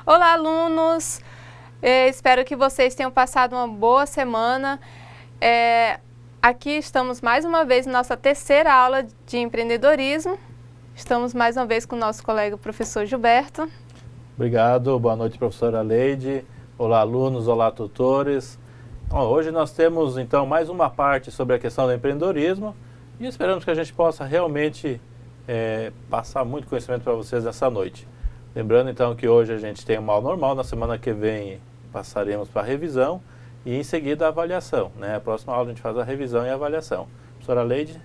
Olá, alunos! Espero que vocês tenham passado uma boa semana. Aqui estamos mais uma vez na nossa terceira aula de empreendedorismo. Estamos mais uma vez com o nosso colega professor Gilberto. Obrigado, boa noite, professora Leide. Olá, alunos, olá, tutores. Hoje nós temos, então, mais uma parte sobre a questão do empreendedorismo e esperamos que a gente possa realmente passar muito conhecimento para vocês nessa noite. Lembrando, então, que hoje a gente tem uma aula normal, na semana que vem passaremos para a revisão e, em seguida, a avaliação, né? A próxima aula a gente faz a revisão e a avaliação. Professora Leide?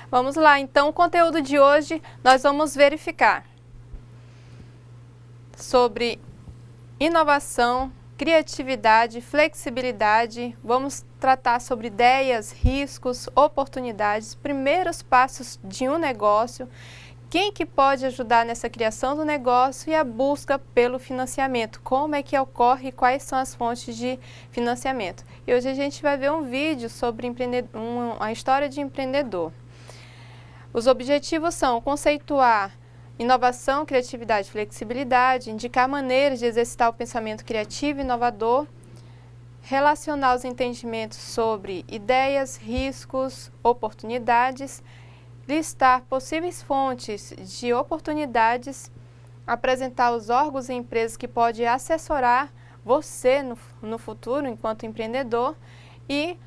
Vamos lá, então, o conteúdo de hoje nós vamos verificar sobre inovação, criatividade, flexibilidade. Vamos tratar sobre ideias, riscos, oportunidades, primeiros passos de um negócio, quem que pode ajudar nessa criação do negócio e a busca pelo financiamento, como é que ocorre e quais são as fontes de financiamento. E hoje a gente vai ver um vídeo sobre a história de empreendedor. Os objetivos são conceituar inovação, criatividade e flexibilidade, indicar maneiras de exercitar o pensamento criativo e inovador, relacionar os entendimentos sobre ideias, riscos, oportunidades, listar possíveis fontes de oportunidades, apresentar os órgãos e empresas que podem assessorar você no futuro enquanto empreendedor e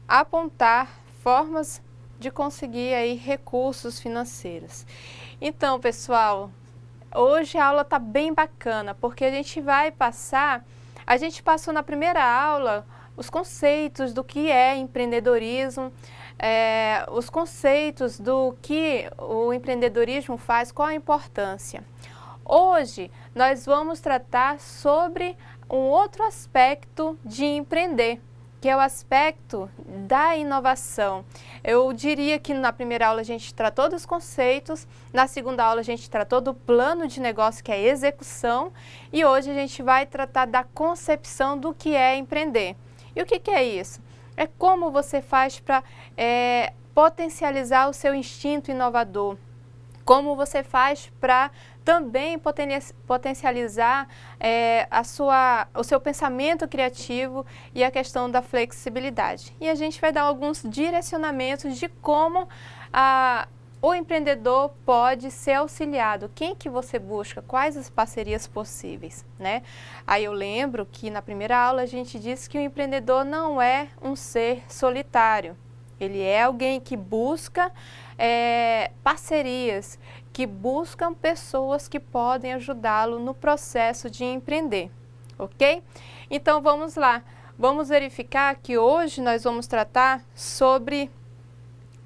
apontar formas de conseguir aí recursos financeiros. Então, pessoal, hoje a aula está bem bacana, porque a gente passou na primeira aula os conceitos do que é empreendedorismo, os conceitos do que o empreendedorismo faz, qual a importância. Hoje nós vamos tratar sobre um outro aspecto de empreender, que é o aspecto da inovação. Eu diria que na primeira aula a gente tratou dos conceitos, na segunda aula a gente tratou do plano de negócio, que é a execução, e hoje a gente vai tratar da concepção do que é empreender. E o que é isso? É como você faz para potencializar o seu instinto inovador, como você faz para também potencializar o seu pensamento criativo e a questão da flexibilidade. E a gente vai dar alguns direcionamentos de como o empreendedor pode ser auxiliado, quem que você busca, quais as parcerias possíveis, né? Aí eu lembro que na primeira aula a gente disse que o empreendedor não é um ser solitário, ele é alguém que busca parcerias, que buscam pessoas que podem ajudá-lo no processo de empreender, ok? Então vamos lá, vamos verificar que hoje nós vamos tratar sobre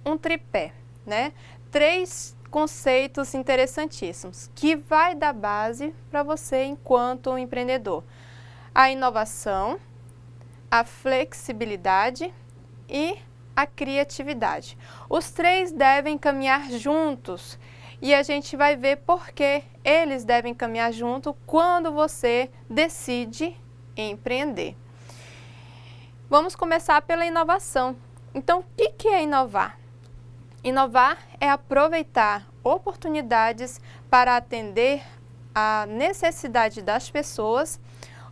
um tripé, né? 3 conceitos interessantíssimos, que vai dar base para você enquanto empreendedor. A inovação, a flexibilidade e a criatividade. Os 3 devem caminhar juntos e a gente vai ver por que eles devem caminhar junto quando você decide empreender. Vamos começar pela inovação. Então, o que é inovar? Inovar é aproveitar oportunidades para atender à necessidade das pessoas,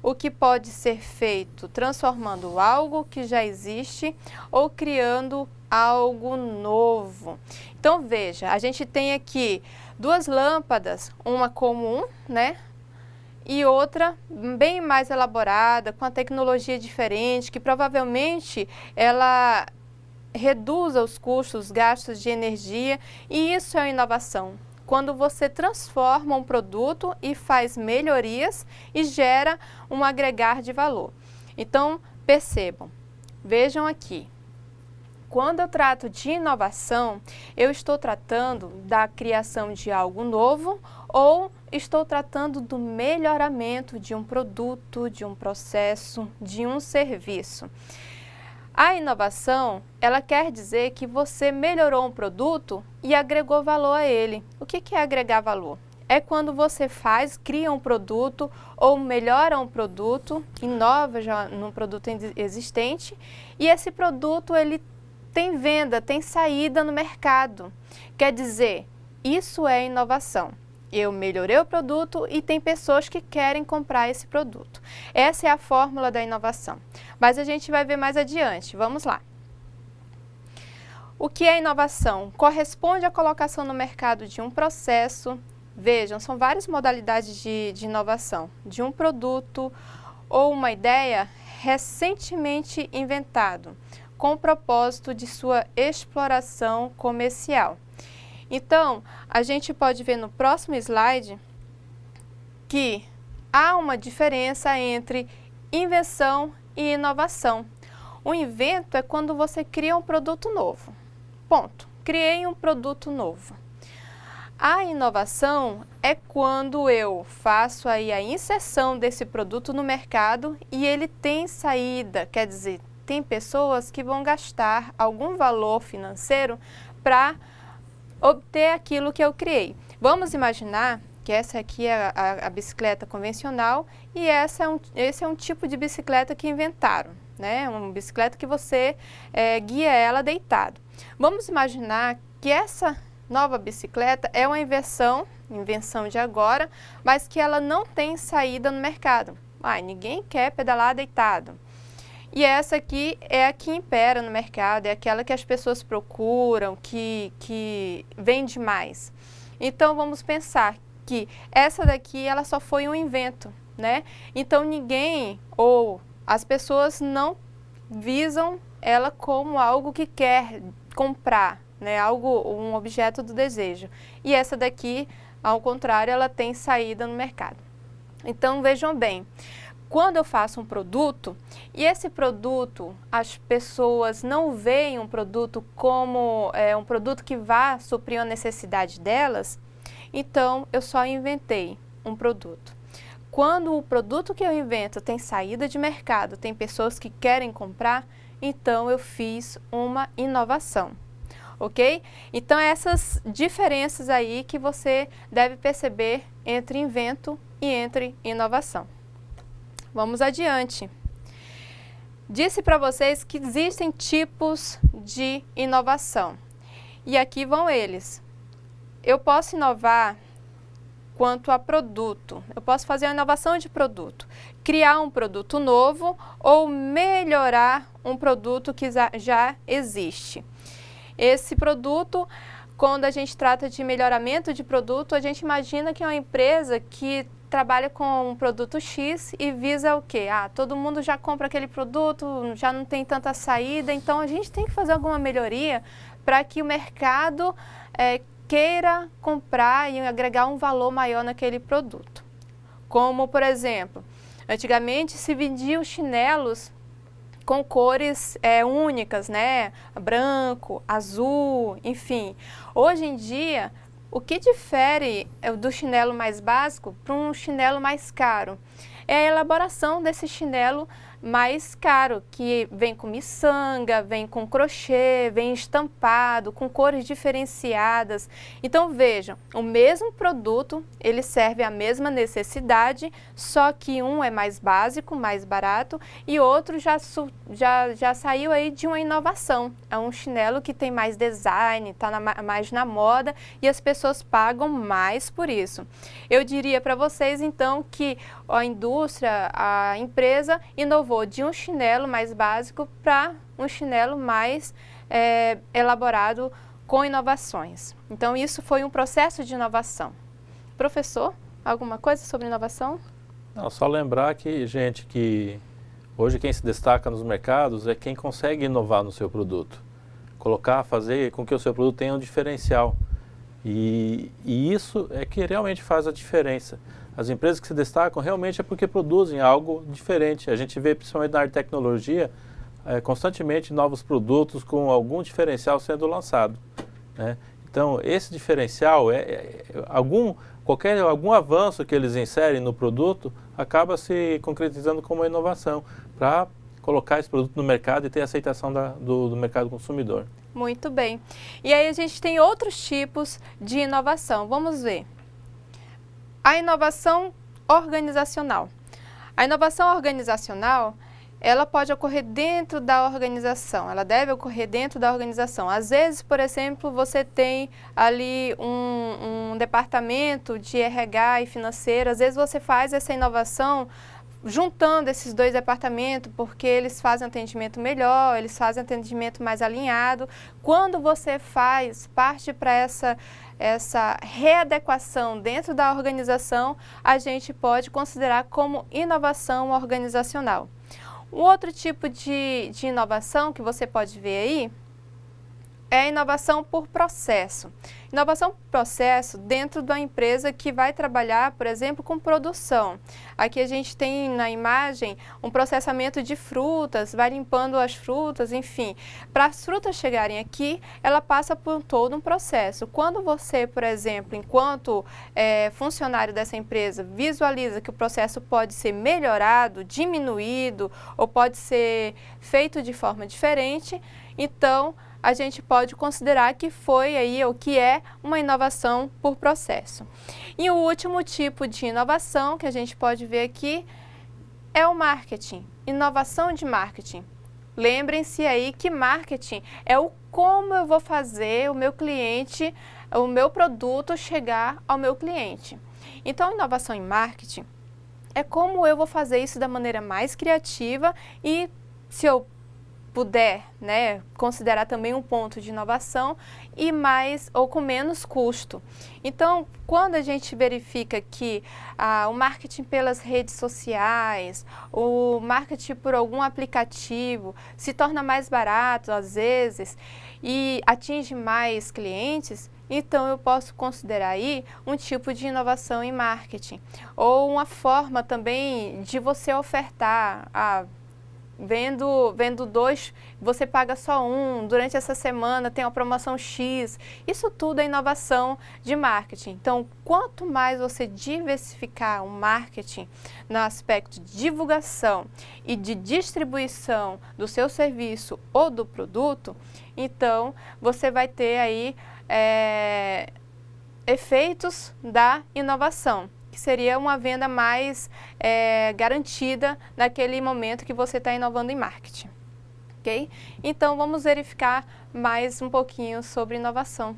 o que pode ser feito transformando algo que já existe ou criando algo novo. Então veja, a gente tem aqui 2 lâmpadas, uma comum, né? E outra bem mais elaborada, com a tecnologia diferente, que provavelmente ela reduza os custos, os gastos de energia, e isso é inovação. Quando você transforma um produto e faz melhorias e gera um agregar de valor. Então, percebam, vejam aqui, quando eu trato de inovação, eu estou tratando da criação de algo novo ou estou tratando do melhoramento de um produto, de um processo, de um serviço. A inovação, ela quer dizer que você melhorou um produto e agregou valor a ele. O que é agregar valor? É quando você cria um produto ou melhora um produto, inova já num produto existente e esse produto ele tem venda, tem saída no mercado. Quer dizer, isso é inovação. Eu melhorei o produto e tem pessoas que querem comprar esse produto. Essa é a fórmula da inovação. Mas a gente vai ver mais adiante. Vamos lá. O que é inovação? Corresponde à colocação no mercado de um processo. Vejam, são várias modalidades de inovação. De um produto ou uma ideia recentemente inventado, com o propósito de sua exploração comercial. Então, a gente pode ver no próximo slide que há uma diferença entre invenção e inovação. O invento é quando você cria um produto novo. Ponto. Criei um produto novo. A inovação é quando eu faço aí a inserção desse produto no mercado e ele tem saída, quer dizer, tem pessoas que vão gastar algum valor financeiro para obter aquilo que eu criei. Vamos imaginar que essa aqui é a bicicleta convencional e esse é um tipo de bicicleta que inventaram, né? Uma bicicleta que você guia ela deitado. Vamos imaginar que essa nova bicicleta é uma invenção de agora, mas que ela não tem saída no mercado. Ninguém quer pedalar deitado. E essa aqui é a que impera no mercado, é aquela que as pessoas procuram, que vende mais. Então, vamos pensar que essa daqui, ela só foi um invento, né? Então, ninguém ou as pessoas não visam ela como algo que quer comprar, né? Um objeto do desejo. E essa daqui, ao contrário, ela tem saída no mercado. Então, vejam bem. Quando eu faço um produto, e esse produto, as pessoas não veem um produto como um produto que vá suprir a necessidade delas, então eu só inventei um produto. Quando o produto que eu invento tem saída de mercado, tem pessoas que querem comprar, então eu fiz uma inovação. Ok? Então essas diferenças aí que você deve perceber entre invento e entre inovação. Vamos adiante. Disse para vocês que existem tipos de inovação. E aqui vão eles. Eu posso inovar quanto a produto. Eu posso fazer uma inovação de produto. Criar um produto novo ou melhorar um produto que já existe. Esse produto, quando a gente trata de melhoramento de produto, a gente imagina que é uma empresa que trabalha com um produto X e visa o quê? Todo mundo já compra aquele produto, já não tem tanta saída, então a gente tem que fazer alguma melhoria para que o mercado queira comprar e agregar um valor maior naquele produto. Como, por exemplo, antigamente se vendiam chinelos com cores únicas, né? Branco, azul, enfim. Hoje em dia, o que difere do chinelo mais básico para um chinelo mais caro? É a elaboração desse chinelo mais caro, que vem com miçanga, vem com crochê, vem estampado, com cores diferenciadas. Então vejam, o mesmo produto, ele serve à mesma necessidade, só que um é mais básico, mais barato, e outro já saiu aí de uma inovação. É um chinelo que tem mais design, está mais na moda e as pessoas pagam mais por isso. Eu diria para vocês então que a indústria, a empresa inovou de um chinelo mais básico para um chinelo mais elaborado com inovações. Então, isso foi um processo de inovação. Professor, alguma coisa sobre inovação? Não, só lembrar que, gente, que hoje quem se destaca nos mercados é quem consegue inovar no seu produto. Fazer com que o seu produto tenha um diferencial. E isso é que realmente faz a diferença. As empresas que se destacam realmente é porque produzem algo diferente. A gente vê, principalmente na área de tecnologia, constantemente novos produtos com algum diferencial sendo lançado, né? Então, esse diferencial, algum avanço que eles inserem no produto acaba se concretizando como uma inovação para colocar esse produto no mercado e ter aceitação do mercado consumidor. Muito bem. E aí a gente tem outros tipos de inovação. Vamos ver. A inovação organizacional. A inovação organizacional ela pode ocorrer dentro da organização, ela deve ocorrer dentro da organização. Às vezes, por exemplo, você tem ali um departamento de RH e financeiro, às vezes você faz essa inovação juntando esses dois departamentos, porque eles fazem atendimento melhor, eles fazem atendimento mais alinhado. Quando você parte para essa readequação dentro da organização, a gente pode considerar como inovação organizacional. Um outro tipo de inovação que você pode ver aí é a inovação por processo. Inovação por processo dentro de uma empresa que vai trabalhar, por exemplo, com produção. Aqui a gente tem na imagem um processamento de frutas, vai limpando as frutas, enfim. Para as frutas chegarem aqui, ela passa por todo um processo. Quando você, por exemplo, enquanto funcionário dessa empresa, visualiza que o processo pode ser melhorado, diminuído ou pode ser feito de forma diferente, então a gente pode considerar que foi aí ou que é uma inovação por processo. E o último tipo de inovação que a gente pode ver aqui é o marketing, inovação de marketing. Lembrem-se aí que marketing é o como eu vou fazer o meu cliente, o meu produto chegar ao meu cliente. Então, inovação em marketing é como eu vou fazer isso da maneira mais criativa e, se eu puder, né, considerar também um ponto de inovação e mais ou com menos custo. Então, quando a gente verifica que o marketing pelas redes sociais, o marketing por algum aplicativo se torna mais barato às vezes e atinge mais clientes, então eu posso considerar aí um tipo de inovação em marketing. Ou uma forma também de você ofertar Vendo dois, você paga só um, durante essa semana tem uma promoção X. Isso tudo é inovação de marketing. Então, quanto mais você diversificar o marketing no aspecto de divulgação e de distribuição do seu serviço ou do produto, então você vai ter aí efeitos da inovação, que seria uma venda mais garantida naquele momento que você está inovando em marketing. Ok? Então, vamos verificar mais um pouquinho sobre inovação.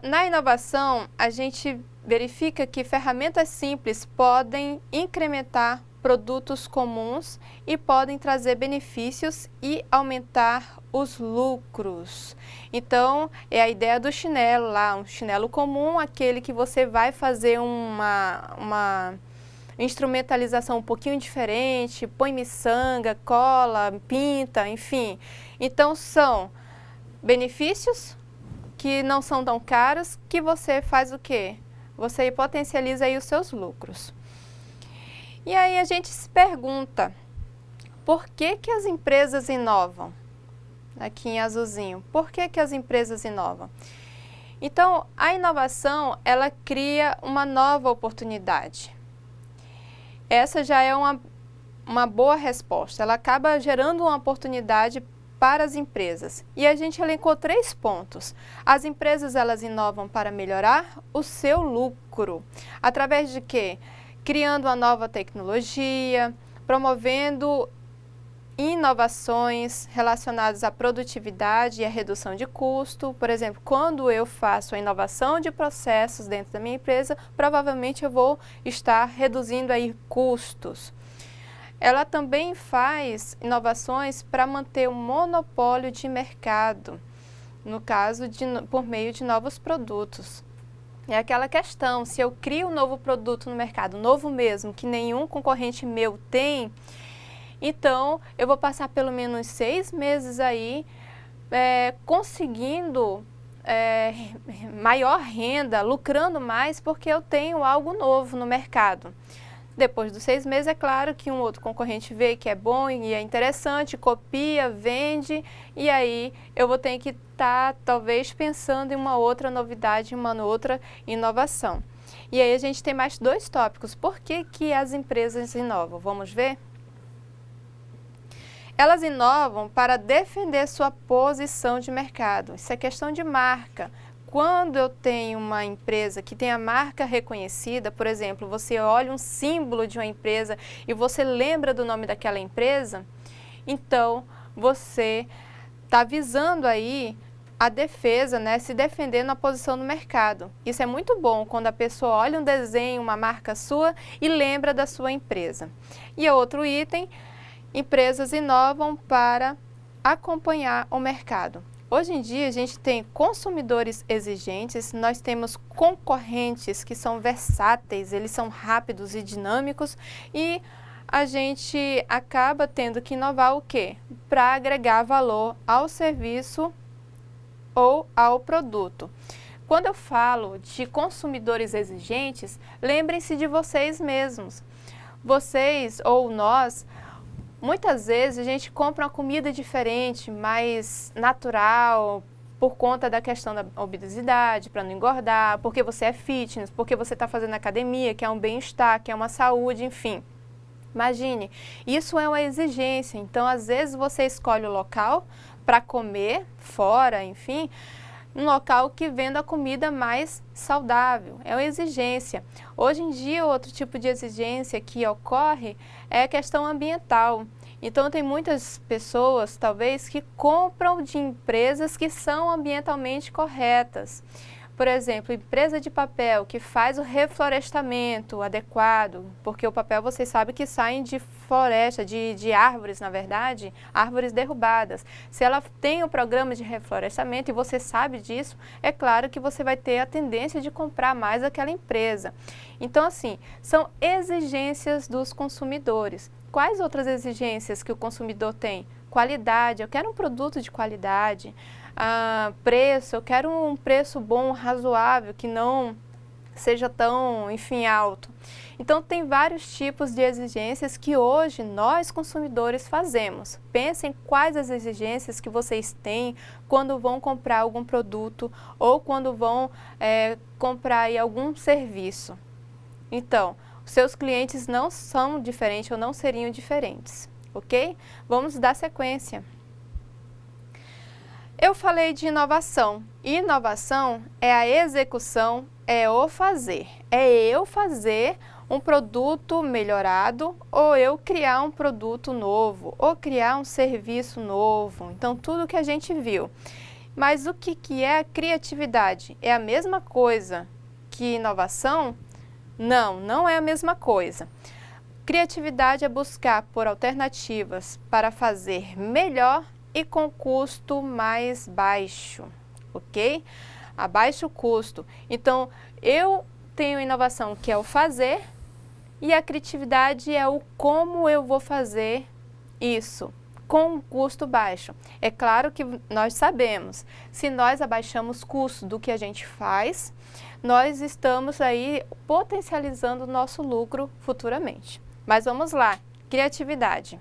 Na inovação, a gente verifica que ferramentas simples podem incrementar produtos comuns e podem trazer benefícios e aumentar os lucros. Então, é a ideia do chinelo lá, um chinelo comum, aquele que você vai fazer uma instrumentalização um pouquinho diferente, põe miçanga, cola, pinta, enfim. Então, são benefícios que não são tão caros, que você faz o quê? Você potencializa aí os seus lucros. E aí a gente se pergunta, por que que as empresas inovam? Aqui em azulzinho, por que que as empresas inovam? Então, a inovação, ela cria uma nova oportunidade. Essa já é uma boa resposta, ela acaba gerando uma oportunidade para as empresas. E a gente elencou 3 pontos. As empresas, elas inovam para melhorar o seu lucro. Através de quê? Criando uma nova tecnologia, promovendo inovações relacionadas à produtividade e à redução de custo. Por exemplo, quando eu faço a inovação de processos dentro da minha empresa, provavelmente eu vou estar reduzindo aí custos. Ela também faz inovações para manter o monopólio de mercado, no caso, por meio de novos produtos. É aquela questão, se eu crio um novo produto no mercado, novo mesmo, que nenhum concorrente meu tem, então eu vou passar pelo menos 6 meses aí conseguindo maior renda, lucrando mais, porque eu tenho algo novo no mercado. Depois dos 6 meses, é claro que um outro concorrente vê que é bom e é interessante, copia, vende, e aí eu vou ter que estar, talvez, pensando em uma outra novidade, uma outra inovação. E aí a gente tem mais 2 tópicos. Por que que as empresas inovam? Vamos ver? Elas inovam para defender sua posição de mercado. Isso é questão de marca. quando eu tenho uma empresa que tem a marca reconhecida, por exemplo, você olha um símbolo de uma empresa e você lembra do nome daquela empresa, então você está visando aí a defesa, né, se defendendo a posição no mercado. Isso é muito bom quando a pessoa olha um desenho, uma marca sua e lembra da sua empresa. E outro item, empresas inovam para acompanhar o mercado. Hoje em dia a gente tem consumidores exigentes, nós temos concorrentes que são versáteis, eles são rápidos e dinâmicos e a gente acaba tendo que inovar o quê? Para agregar valor ao serviço ou ao produto. Quando eu falo de consumidores exigentes, lembrem-se de vocês mesmos. Vocês ou nós, muitas vezes a gente compra uma comida diferente, mais natural, por conta da questão da obesidade, para não engordar, porque você é fitness, porque você está fazendo academia, que é um bem-estar, que é uma saúde, enfim. Imagine, isso é uma exigência, então às vezes você escolhe o local para comer fora, enfim, um local que venda a comida mais saudável, é uma exigência. Hoje em dia, outro tipo de exigência que ocorre é a questão ambiental. Então, tem muitas pessoas, talvez, que compram de empresas que são ambientalmente corretas. Por exemplo, empresa de papel que faz o reflorestamento adequado, porque o papel vocês sabem que saem de floresta, de árvores, na verdade, árvores derrubadas. Se ela tem um programa de reflorestamento e você sabe disso, é claro que você vai ter a tendência de comprar mais aquela empresa. Então, assim, são exigências dos consumidores. Quais outras exigências que o consumidor tem? Qualidade, eu quero um produto de qualidade. Preço, eu quero um preço bom, razoável, que não seja tão, enfim, alto. Então, tem vários tipos de exigências que hoje nós, consumidores, fazemos. Pensem quais as exigências que vocês têm quando vão comprar algum produto ou quando vão comprar aí algum serviço. Então, os seus clientes não são diferentes ou não seriam diferentes, ok? Vamos dar sequência. Eu falei de inovação. Inovação é a execução, é o fazer. É eu fazer um produto melhorado ou eu criar um produto novo ou criar um serviço novo. Então, tudo que a gente viu. Mas o que é a criatividade? É a mesma coisa que inovação? Não, não é a mesma coisa. Criatividade é buscar por alternativas para fazer melhor e com custo mais baixo, ok? A baixo custo. Então, eu tenho inovação que é o fazer e a criatividade é o como eu vou fazer isso com um custo baixo. É claro que nós sabemos, se nós abaixamos o custo do que a gente faz, nós estamos aí potencializando o nosso lucro futuramente. Mas vamos lá, criatividade.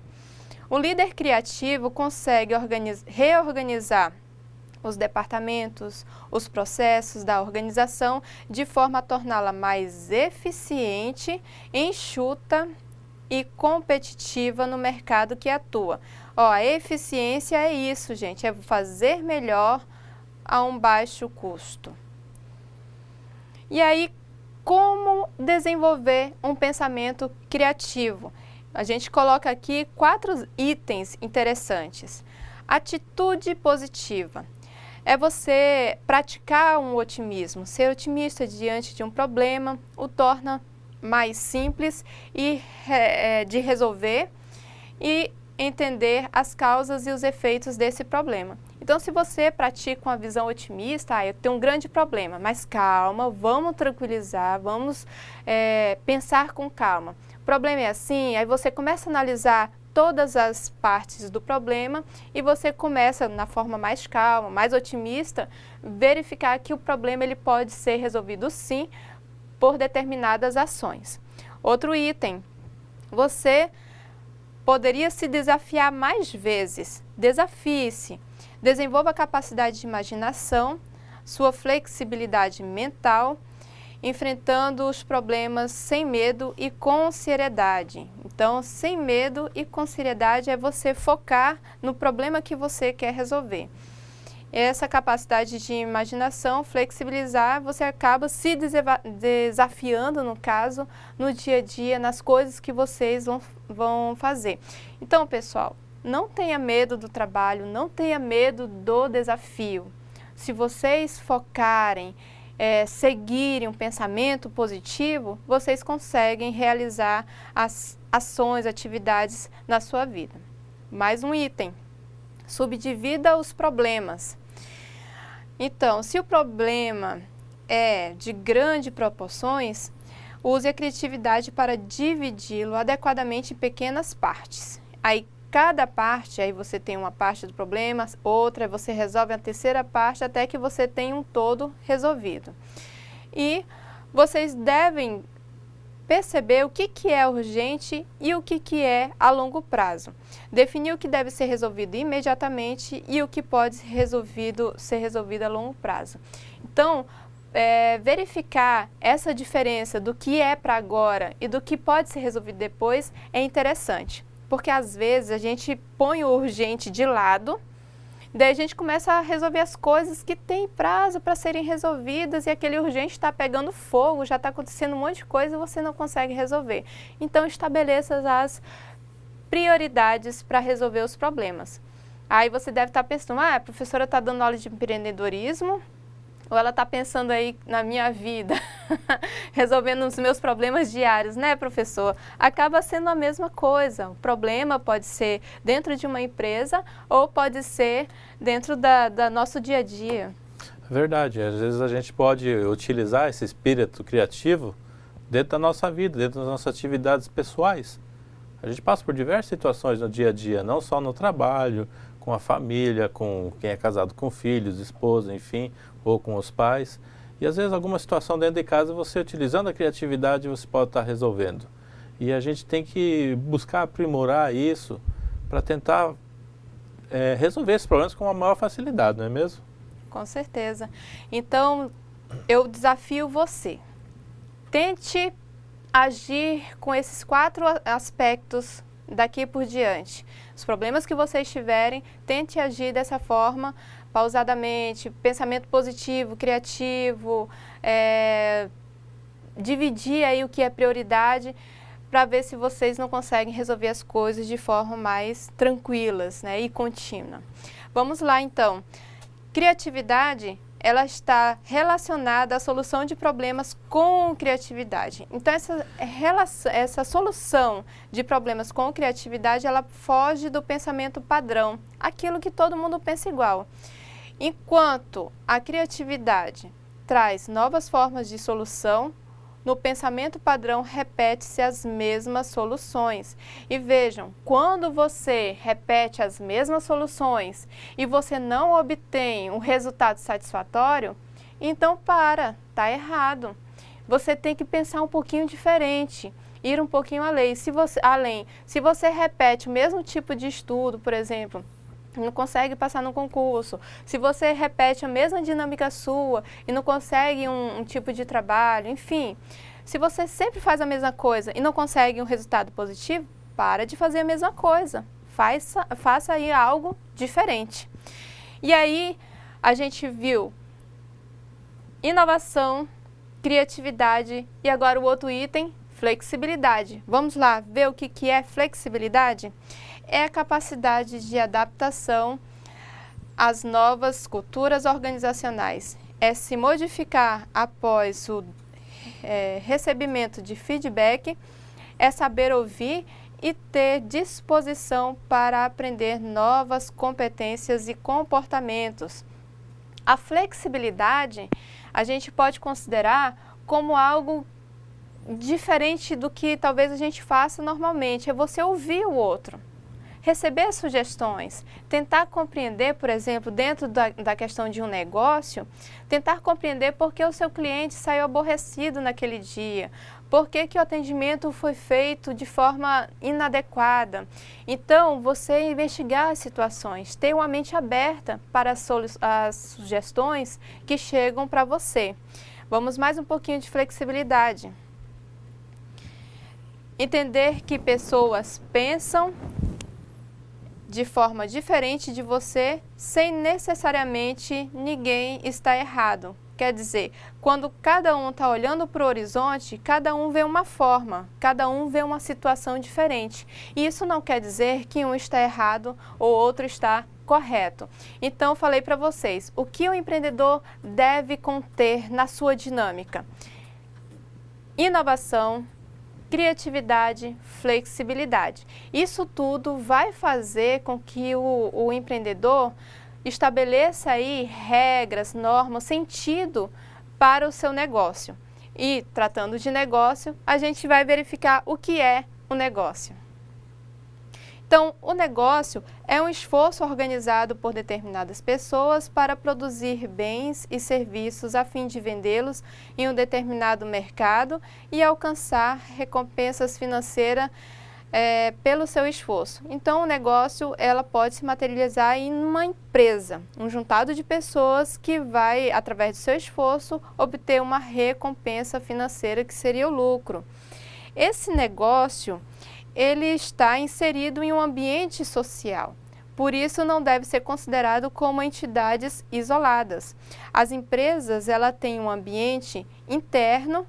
O líder criativo consegue reorganizar os departamentos, os processos da organização, de forma a torná-la mais eficiente, enxuta e competitiva no mercado que atua. Ó, a eficiência é isso, gente, é fazer melhor a um baixo custo. E aí, como desenvolver um pensamento criativo? A gente coloca aqui 4 itens interessantes. Atitude positiva. É você praticar um otimismo. Ser otimista diante de um problema o torna mais simples e de resolver e entender as causas e os efeitos desse problema. Então, se você pratica uma visão otimista, eu tenho um grande problema, mas calma, vamos tranquilizar, vamos pensar com calma. O problema é assim, aí você começa a analisar todas as partes do problema e você começa, na forma mais calma, mais otimista, verificar que o problema ele pode ser resolvido sim por determinadas ações. Outro item, você poderia se desafiar mais vezes. Desafie-se, desenvolva a capacidade de imaginação, sua flexibilidade mental, enfrentando os problemas sem medo e com seriedade. Então, sem medo e com seriedade é você focar no problema que você quer resolver. essa capacidade de imaginação, flexibilizar, você acaba se desafiando, no caso, no dia a dia, nas coisas que vocês vão fazer. Então, pessoal, não tenha medo do trabalho, não tenha medo do desafio. Se vocês focarem, seguirem um pensamento positivo, vocês conseguem realizar as ações, atividades na sua vida. Mais um item. Subdivida os problemas. Então, se o problema é de grandes proporções, use a criatividade para dividi-lo adequadamente em pequenas partes. Aí, cada parte, aí você tem uma parte do problema, outra, você resolve a terceira parte, até que você tenha um todo resolvido. E vocês devem perceber o que é urgente e o que é a longo prazo. Definir o que deve ser resolvido imediatamente e o que pode ser resolvido a longo prazo. Então, verificar essa diferença do que é para agora e do que pode ser resolvido depois é interessante. Porque às vezes a gente põe o urgente de lado, daí a gente começa a resolver as coisas que têm prazo para serem resolvidas e aquele urgente está pegando fogo, já está acontecendo um monte de coisa e você não consegue resolver. Então, estabeleça as prioridades para resolver os problemas. Aí você deve estar pensando, a professora está dando aula de empreendedorismo, ou ela está pensando aí na minha vida, resolvendo os meus problemas diários, né, professor? Acaba sendo a mesma coisa. O problema pode ser dentro de uma empresa ou pode ser dentro da nosso dia a dia. Verdade. Às vezes a gente pode utilizar esse espírito criativo dentro da nossa vida, dentro das nossas atividades pessoais. A gente passa por diversas situações no dia a dia, não só no trabalho, com a família, com quem é casado com filhos, esposa, enfim, ou com os pais. E às vezes alguma situação dentro de casa, você utilizando a criatividade, você pode estar resolvendo. E a gente tem que buscar aprimorar isso para tentar resolver esses problemas com uma maior facilidade, não é mesmo? Com certeza. Então, eu desafio você. Tente agir com esses 4 aspectos daqui por diante. Os problemas que vocês tiverem, tente agir dessa forma, pausadamente, pensamento positivo, criativo, dividir aí o que é prioridade, para ver se vocês não conseguem resolver as coisas de forma mais tranquilas, né, e contínua. Vamos lá então. Criatividade, ela está relacionada à solução de problemas com criatividade. Então, essa solução de problemas com criatividade, ela foge do pensamento padrão, aquilo que todo mundo pensa igual. Enquanto a criatividade traz novas formas de solução, no pensamento padrão repete-se as mesmas soluções. E vejam, quando você repete as mesmas soluções e você não obtém um resultado satisfatório, então está errado. Você tem que pensar um pouquinho diferente, ir um pouquinho além. Se você repete o mesmo tipo de estudo, por exemplo, não consegue passar no concurso, se você repete a mesma dinâmica sua e não consegue um tipo de trabalho, enfim, se você sempre faz a mesma coisa e não consegue um resultado positivo, para de fazer a mesma coisa, faça aí algo diferente. E aí a gente viu inovação, criatividade e agora o outro item, flexibilidade. Vamos lá ver o que é flexibilidade? É a capacidade de adaptação às novas culturas organizacionais. É se modificar após o recebimento de feedback, é saber ouvir e ter disposição para aprender novas competências e comportamentos. A flexibilidade a gente pode considerar como algo diferente do que talvez a gente faça normalmente, é você ouvir o outro. Receber sugestões, tentar compreender, por exemplo, dentro da questão de um negócio, tentar compreender por que o seu cliente saiu aborrecido naquele dia, por que o atendimento foi feito de forma inadequada. Então, você investigar as situações, ter uma mente aberta para as sugestões que chegam para você. Vamos mais um pouquinho de flexibilidade. Entender que pessoas pensam de forma diferente de você, sem necessariamente ninguém estar errado. Quer dizer, quando cada um está olhando para o horizonte, cada um vê uma forma, cada um vê uma situação diferente. E isso não quer dizer que um está errado ou outro está correto. Então, falei para vocês, o que o empreendedor deve conter na sua dinâmica? Inovação, criatividade, flexibilidade. Isso tudo vai fazer com que o empreendedor estabeleça aí regras, normas, sentido para o seu negócio. E, tratando de negócio, a gente vai verificar o que é o negócio. Então, o negócio é um esforço organizado por determinadas pessoas para produzir bens e serviços a fim de vendê-los em um determinado mercado e alcançar recompensas financeiras pelo seu esforço. Então, o negócio ela pode se materializar em uma empresa, um juntado de pessoas que vai, através do seu esforço, obter uma recompensa financeira que seria o lucro. Esse negócio ele está inserido em um ambiente social. Por isso, não deve ser considerado como entidades isoladas. As empresas ela têm um ambiente interno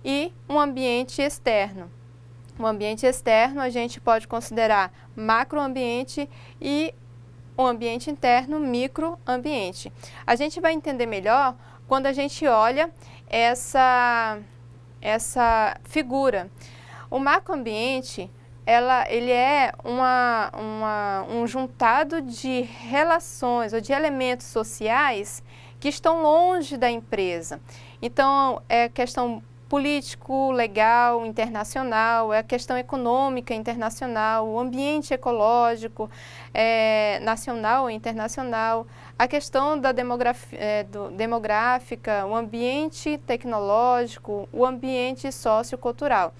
e um ambiente externo. O ambiente externo a gente pode considerar macroambiente e o ambiente interno, microambiente. A gente vai entender melhor quando a gente olha essa figura. O macroambiente ele é um juntado de relações ou de elementos sociais que estão longe da empresa. Então, é questão político, legal, internacional, é a questão econômica internacional, o ambiente ecológico, nacional e internacional, a questão da demográfica, o ambiente tecnológico, o ambiente sociocultural.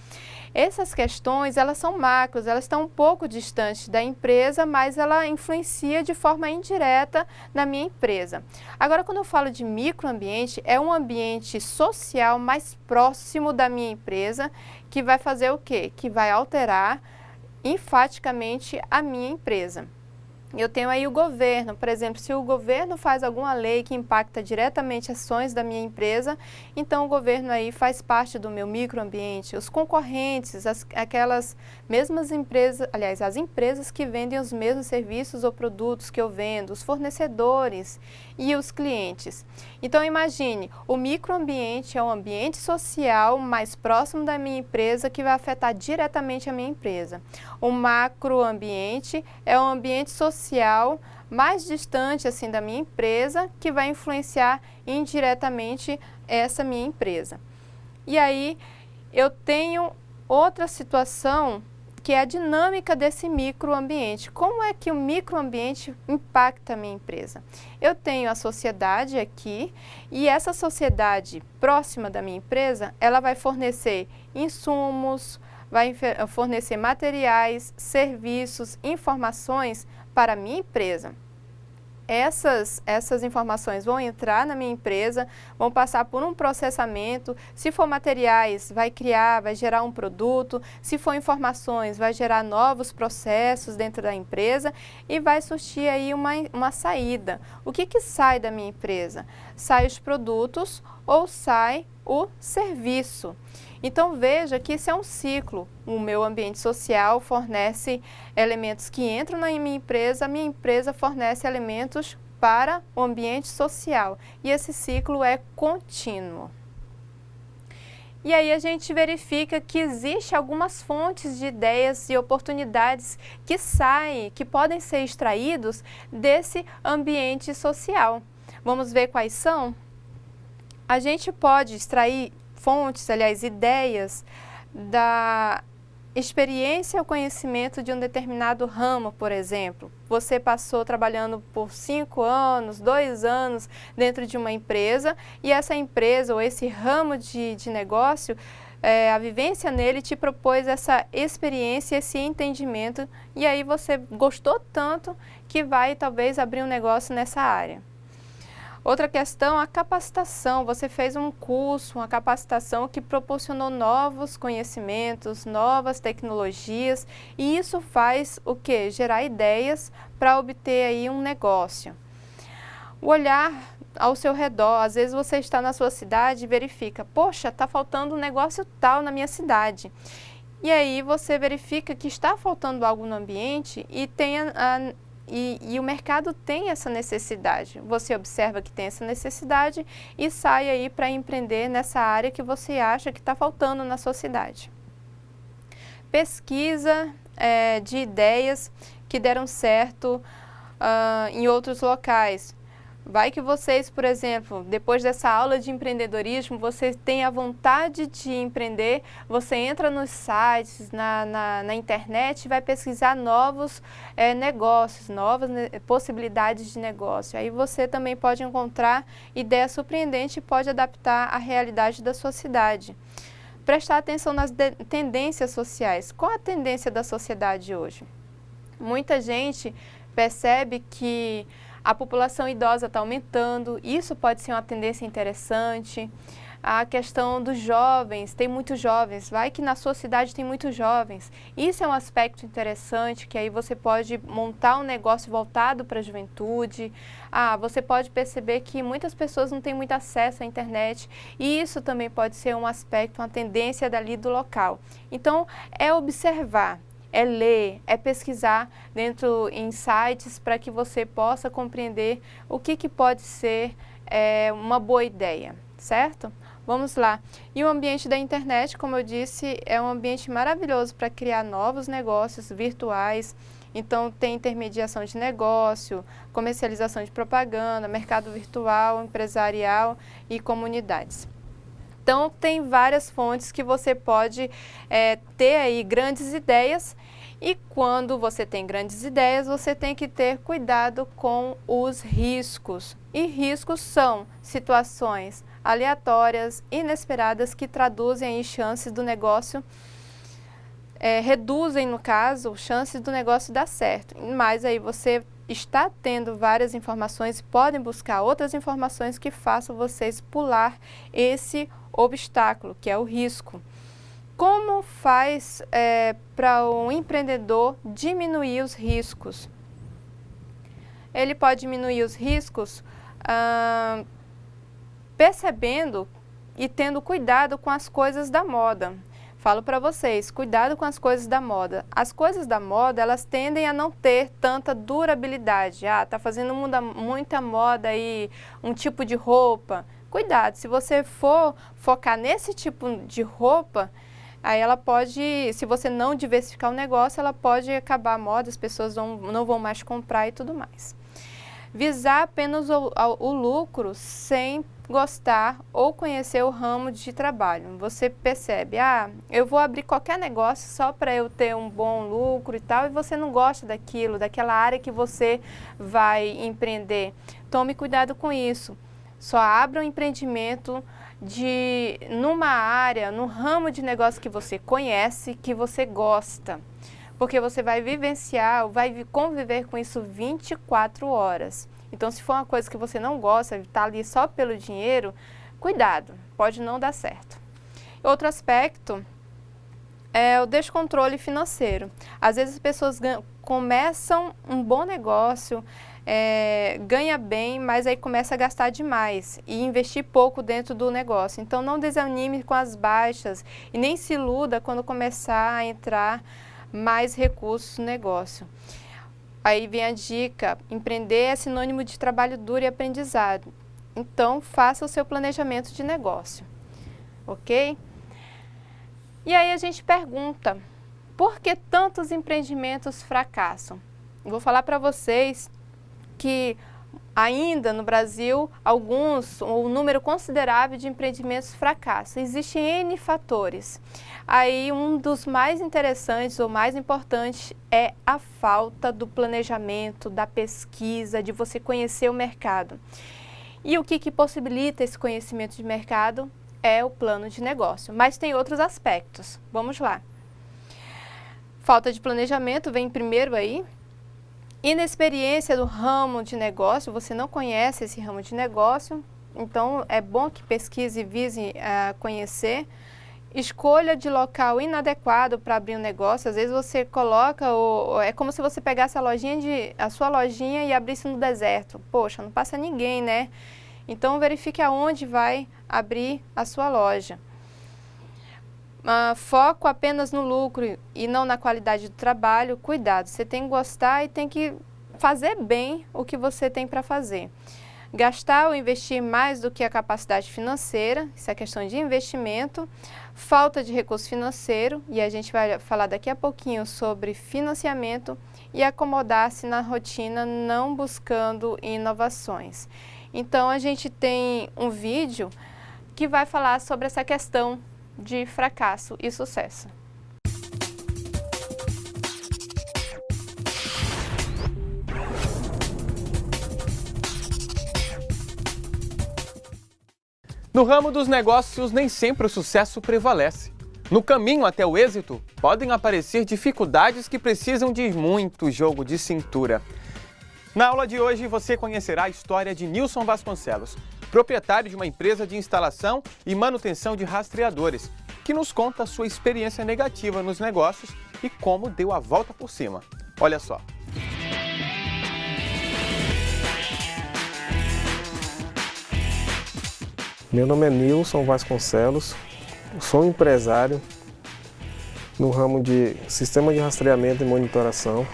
Essas questões, elas são macros, elas estão um pouco distantes da empresa, mas ela influencia de forma indireta na minha empresa. Agora, quando eu falo de microambiente, é um ambiente social mais próximo da minha empresa, que vai fazer o quê? Que vai alterar enfaticamente a minha empresa. Eu tenho aí o governo, por exemplo, se o governo faz alguma lei que impacta diretamente ações da minha empresa, então o governo aí faz parte do meu microambiente. Os concorrentes, aquelas mesmas empresas, aliás, as empresas que vendem os mesmos serviços ou produtos que eu vendo, os fornecedores e os clientes. Então imagine, o microambiente é um ambiente social mais próximo da minha empresa que vai afetar diretamente a minha empresa. O macroambiente é um ambiente social mais distante assim da minha empresa, que vai influenciar indiretamente essa minha empresa. E aí eu tenho outra situação que é a dinâmica desse microambiente. Como é que o microambiente impacta a minha empresa? Eu tenho a sociedade aqui e essa sociedade próxima da minha empresa, ela vai fornecer insumos, vai fornecer materiais, serviços, informações para a minha empresa. Essas informações vão entrar na minha empresa, vão passar por um processamento. Se for materiais, vai gerar um produto. Se for informações, vai gerar novos processos dentro da empresa e vai surgir aí uma saída. O que sai da minha empresa? Sai os produtos ou sai o serviço. Então veja que isso é um ciclo. O meu ambiente social fornece elementos que entram na minha empresa fornece elementos para o ambiente social. E esse ciclo é contínuo. E aí a gente verifica que existe algumas fontes de ideias e oportunidades que podem ser extraídos desse ambiente social. Vamos ver quais são? A gente pode extrair fontes, aliás, ideias da experiência ou conhecimento de um determinado ramo, por exemplo. Você passou trabalhando por 5 anos, 2 anos dentro de uma empresa e essa empresa ou esse ramo de negócio, a vivência nele te propôs essa experiência, esse entendimento e aí você gostou tanto que vai talvez abrir um negócio nessa área. Outra questão, a capacitação. Você fez um curso, uma capacitação que proporcionou novos conhecimentos, novas tecnologias, e isso faz o quê? Gerar ideias para obter aí um negócio. O olhar ao seu redor, às vezes você está na sua cidade e verifica, poxa, está faltando um negócio tal na minha cidade. E aí você verifica que está faltando algo no ambiente e o mercado tem essa necessidade. Você observa que tem essa necessidade e sai aí para empreender nessa área que você acha que está faltando na sua cidade. Pesquisa de ideias que deram certo em outros locais. Vai que vocês, por exemplo, depois dessa aula de empreendedorismo, você tem a vontade de empreender, você entra nos sites, na internet e vai pesquisar novos negócios, novas possibilidades de negócio. Aí você também pode encontrar ideias surpreendentes e pode adaptar à realidade da sua cidade. Prestar atenção nas tendências sociais. Qual a tendência da sociedade hoje? Muita gente percebe que a população idosa está aumentando, isso pode ser uma tendência interessante. A questão dos jovens, tem muitos jovens, vai que na sua cidade tem muitos jovens. Isso é um aspecto interessante, que aí você pode montar um negócio voltado para a juventude. Você pode perceber que muitas pessoas não têm muito acesso à internet, e isso também pode ser um aspecto, uma tendência dali do local. Então, é observar. É ler, é pesquisar em sites para que você possa compreender o que pode ser uma boa ideia, certo? Vamos lá. E o ambiente da internet, como eu disse, é um ambiente maravilhoso para criar novos negócios virtuais. Então, tem intermediação de negócio, comercialização de propaganda, mercado virtual, empresarial e comunidades. Então, tem várias fontes que você pode ter aí grandes ideias, e quando você tem grandes ideias, você tem que ter cuidado com os riscos. E riscos são situações aleatórias, inesperadas, que traduzem em chances do negócio, reduzem, no caso, chances do negócio dar certo. Mas aí você está tendo várias informações e podem buscar outras informações que façam vocês pular esse obstáculo, que é o risco. Como faz para um empreendedor diminuir os riscos? Ele pode diminuir os riscos percebendo e tendo cuidado com as coisas da moda. Falo para vocês, cuidado com as coisas da moda. As coisas da moda, elas tendem a não ter tanta durabilidade. Tá fazendo muita moda aí, um tipo de roupa. Cuidado, se você for focar nesse tipo de roupa, aí ela pode, se você não diversificar o negócio, ela pode acabar a moda, as pessoas não vão mais comprar e tudo mais. Visar apenas o lucro sem gostar ou conhecer o ramo de trabalho. Você percebe, eu vou abrir qualquer negócio só para eu ter um bom lucro e tal, e você não gosta daquilo, daquela área que você vai empreender. Tome cuidado com isso. Só abra um empreendimento numa área, num ramo de negócio que você conhece, que você gosta. Porque você vai vivenciar, vai conviver com isso 24 horas. Então, se for uma coisa que você não gosta, está ali só pelo dinheiro, cuidado, pode não dar certo. Outro aspecto é o descontrole financeiro. Às vezes as pessoas começam um bom negócio, ganha bem, mas aí começa a gastar demais e investir pouco dentro do negócio. Então, não desanime com as baixas e nem se iluda quando começar a entrar mais recursos no negócio. Aí vem a dica, empreender é sinônimo de trabalho duro e aprendizado. Então, faça o seu planejamento de negócio, ok? E aí a gente pergunta, por que tantos empreendimentos fracassam? Vou falar para vocês que ainda no Brasil, um número considerável de empreendimentos fracassam. Existem N fatores. Aí um dos mais interessantes ou mais importantes é a falta do planejamento, da pesquisa, de você conhecer o mercado. E o que possibilita esse conhecimento de mercado é o plano de negócio. Mas tem outros aspectos. Vamos lá. Falta de planejamento vem primeiro aí. Inexperiência do ramo de negócio, você não conhece esse ramo de negócio, então é bom que pesquise e vise conhecer. Escolha de local inadequado para abrir um negócio. Às vezes você coloca, é como se você pegasse a sua lojinha e abrisse no deserto. Poxa, não passa ninguém, né? Então verifique aonde vai abrir a sua loja. Foco apenas no lucro e não na qualidade do trabalho. Cuidado, você tem que gostar e tem que fazer bem o que você tem para fazer. Gastar ou investir mais do que a capacidade financeira, isso é questão de investimento. Falta de recurso financeiro, e a gente vai falar daqui a pouquinho sobre financiamento, e acomodar-se na rotina, não buscando inovações. Então, a gente tem um vídeo que vai falar sobre essa questão de fracasso e sucesso. No ramo dos negócios, nem sempre o sucesso prevalece. No caminho até o êxito, podem aparecer dificuldades que precisam de muito jogo de cintura. Na aula de hoje, você conhecerá a história de Nilson Vasconcelos, proprietário de uma empresa de instalação e manutenção de rastreadores, que nos conta sua experiência negativa nos negócios e como deu a volta por cima. Olha só. Meu nome é Nilson Vasconcelos, sou empresário no ramo de sistema de rastreamento e monitoração.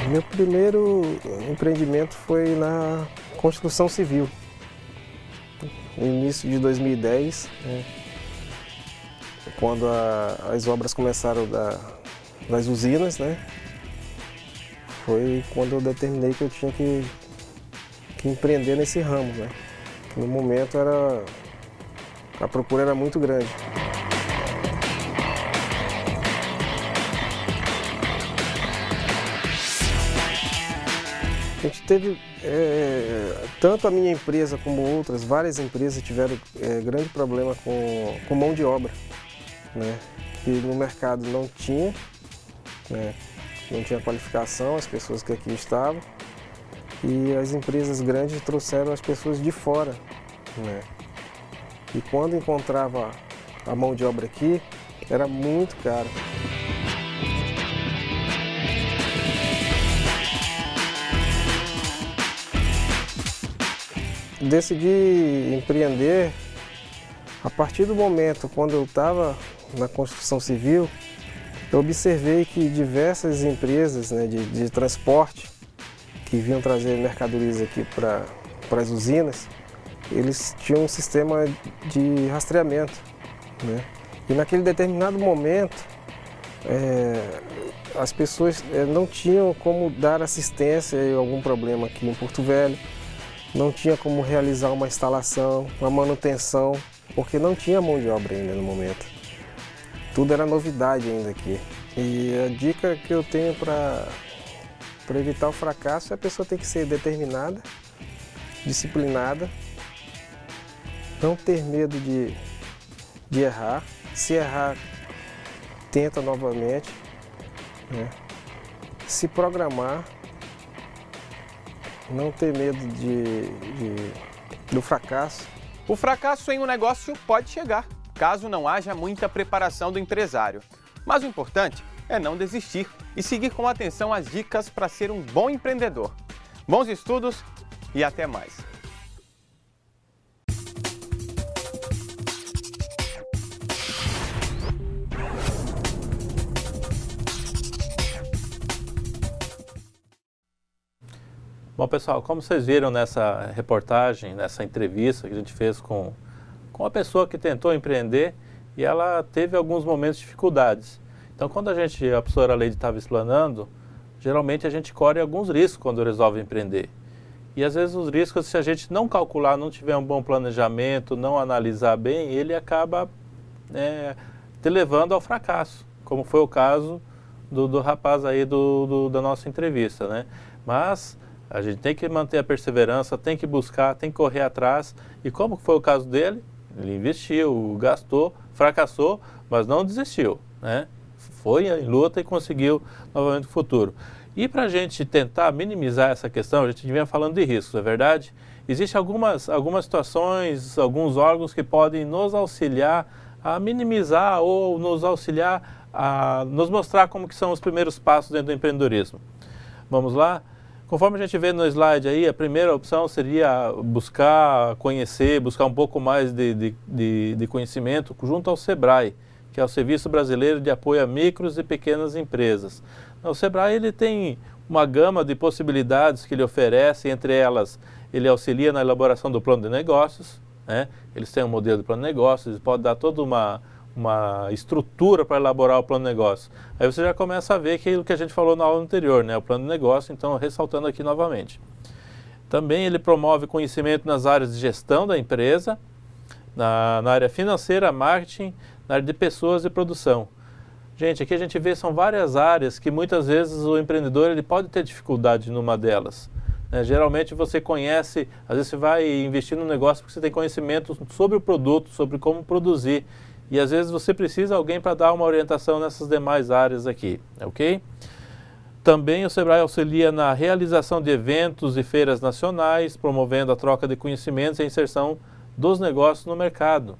Meu primeiro empreendimento foi na construção civil, no início de 2010, quando as obras começaram das usinas, né? Foi quando eu determinei que eu tinha que empreender nesse ramo, né? No momento a procura era muito grande. A gente teve, tanto a minha empresa como outras, várias empresas tiveram grande problema com mão de obra, né? Que no mercado não tinha, né? Não tinha qualificação, as pessoas que aqui estavam, e as empresas grandes trouxeram as pessoas de fora, né? E quando encontrava a mão de obra aqui, era muito caro. Decidi empreender a partir do momento quando eu estava na construção civil. Eu observei que diversas empresas, né, de transporte que vinham trazer mercadorias aqui para as usinas, eles tinham um sistema de rastreamento, né? E naquele determinado momento, as pessoas não tinham como dar assistência em algum problema aqui em Porto Velho, não tinha como realizar uma instalação, uma manutenção, porque não tinha mão de obra ainda no momento. Tudo era novidade ainda aqui. E a dica que eu tenho para evitar o fracasso é a pessoa ter que ser determinada, disciplinada, não ter medo de errar. Se errar, tenta novamente, né? Se programar, não ter medo do fracasso. O fracasso em um negócio pode chegar, caso não haja muita preparação do empresário. Mas o importante é não desistir e seguir com atenção as dicas para ser um bom empreendedor. Bons estudos e até mais! Bom, pessoal, como vocês viram nessa reportagem, nessa entrevista que a gente fez com a pessoa que tentou empreender, e ela teve alguns momentos de dificuldades. Então, quando a professora Leide estava explanando, geralmente a gente corre alguns riscos quando resolve empreender. E às vezes os riscos, se a gente não calcular, não tiver um bom planejamento, não analisar bem, ele acaba te levando ao fracasso, como foi o caso do rapaz aí da nossa entrevista, né? Mas a gente tem que manter a perseverança, tem que buscar, tem que correr atrás. E como foi o caso dele, Ele investiu, gastou, fracassou, mas não desistiu, né? Foi em luta e conseguiu novamente o futuro. E para a gente tentar minimizar essa questão, a gente vinha falando de riscos, não é verdade? Existem algumas situações, alguns órgãos que podem nos auxiliar a minimizar ou nos auxiliar a nos mostrar como que são os primeiros passos dentro do empreendedorismo. Vamos lá? Conforme a gente vê no slide aí, a primeira opção seria buscar conhecer, buscar um pouco mais de conhecimento junto ao SEBRAE, que é o Serviço Brasileiro de Apoio a Micros e Pequenas Empresas. O SEBRAE ele tem uma gama de possibilidades que ele oferece, entre elas ele auxilia na elaboração do plano de negócios, né? Eles têm um modelo de plano de negócios, eles podem dar toda uma estrutura para elaborar o plano de negócio. Aí você já começa a ver aquilo que a gente falou na aula anterior, né? O plano de negócio, então ressaltando aqui novamente. Também ele promove conhecimento nas áreas de gestão da empresa, na área financeira, marketing, na área de pessoas e produção. Gente, aqui a gente vê são várias áreas que muitas vezes o empreendedor ele pode ter dificuldade numa delas. Geralmente você conhece, às vezes você vai investir no negócio porque você tem conhecimento sobre o produto, sobre como produzir. E às vezes você precisa de alguém para dar uma orientação nessas demais áreas aqui, ok? Também o SEBRAE auxilia na realização de eventos e feiras nacionais, promovendo a troca de conhecimentos e a inserção dos negócios no mercado.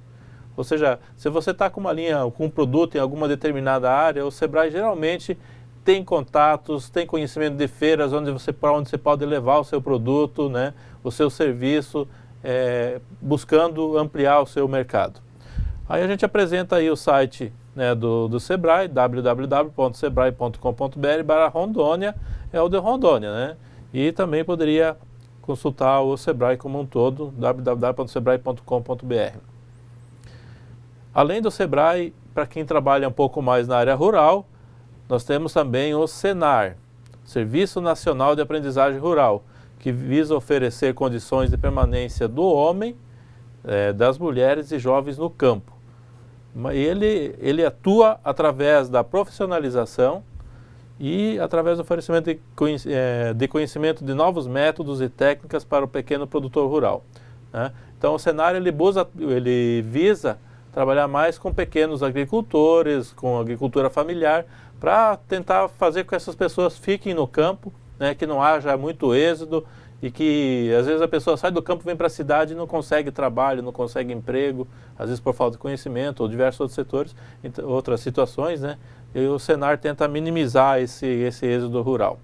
Ou seja, se você está com uma linha, com um produto em alguma determinada área, o SEBRAE geralmente tem contatos, tem conhecimento de feiras para onde você pode levar o seu produto, né, o seu serviço, buscando ampliar o seu mercado. Aí a gente apresenta aí o site, né, do SEBRAE, www.sebrae.com.br/Rondônia, é o de Rondônia, né? E também poderia consultar o SEBRAE como um todo, www.sebrae.com.br. Além do SEBRAE, para quem trabalha um pouco mais na área rural, nós temos também o SENAR, Serviço Nacional de Aprendizagem Rural, que visa oferecer condições de permanência do homem, das mulheres e jovens no campo. Ele atua através da profissionalização e através do oferecimento de conhecimento de novos métodos e técnicas para o pequeno produtor rural, né? Então o SENAR ele visa trabalhar mais com pequenos agricultores, com agricultura familiar, para tentar fazer com que essas pessoas fiquem no campo, né, que não haja muito êxodo e que às vezes a pessoa sai do campo, vem para a cidade e não consegue trabalho, não consegue emprego, às vezes por falta de conhecimento ou diversos outros setores, outras situações, né? E o SENAR tenta minimizar esse êxodo rural.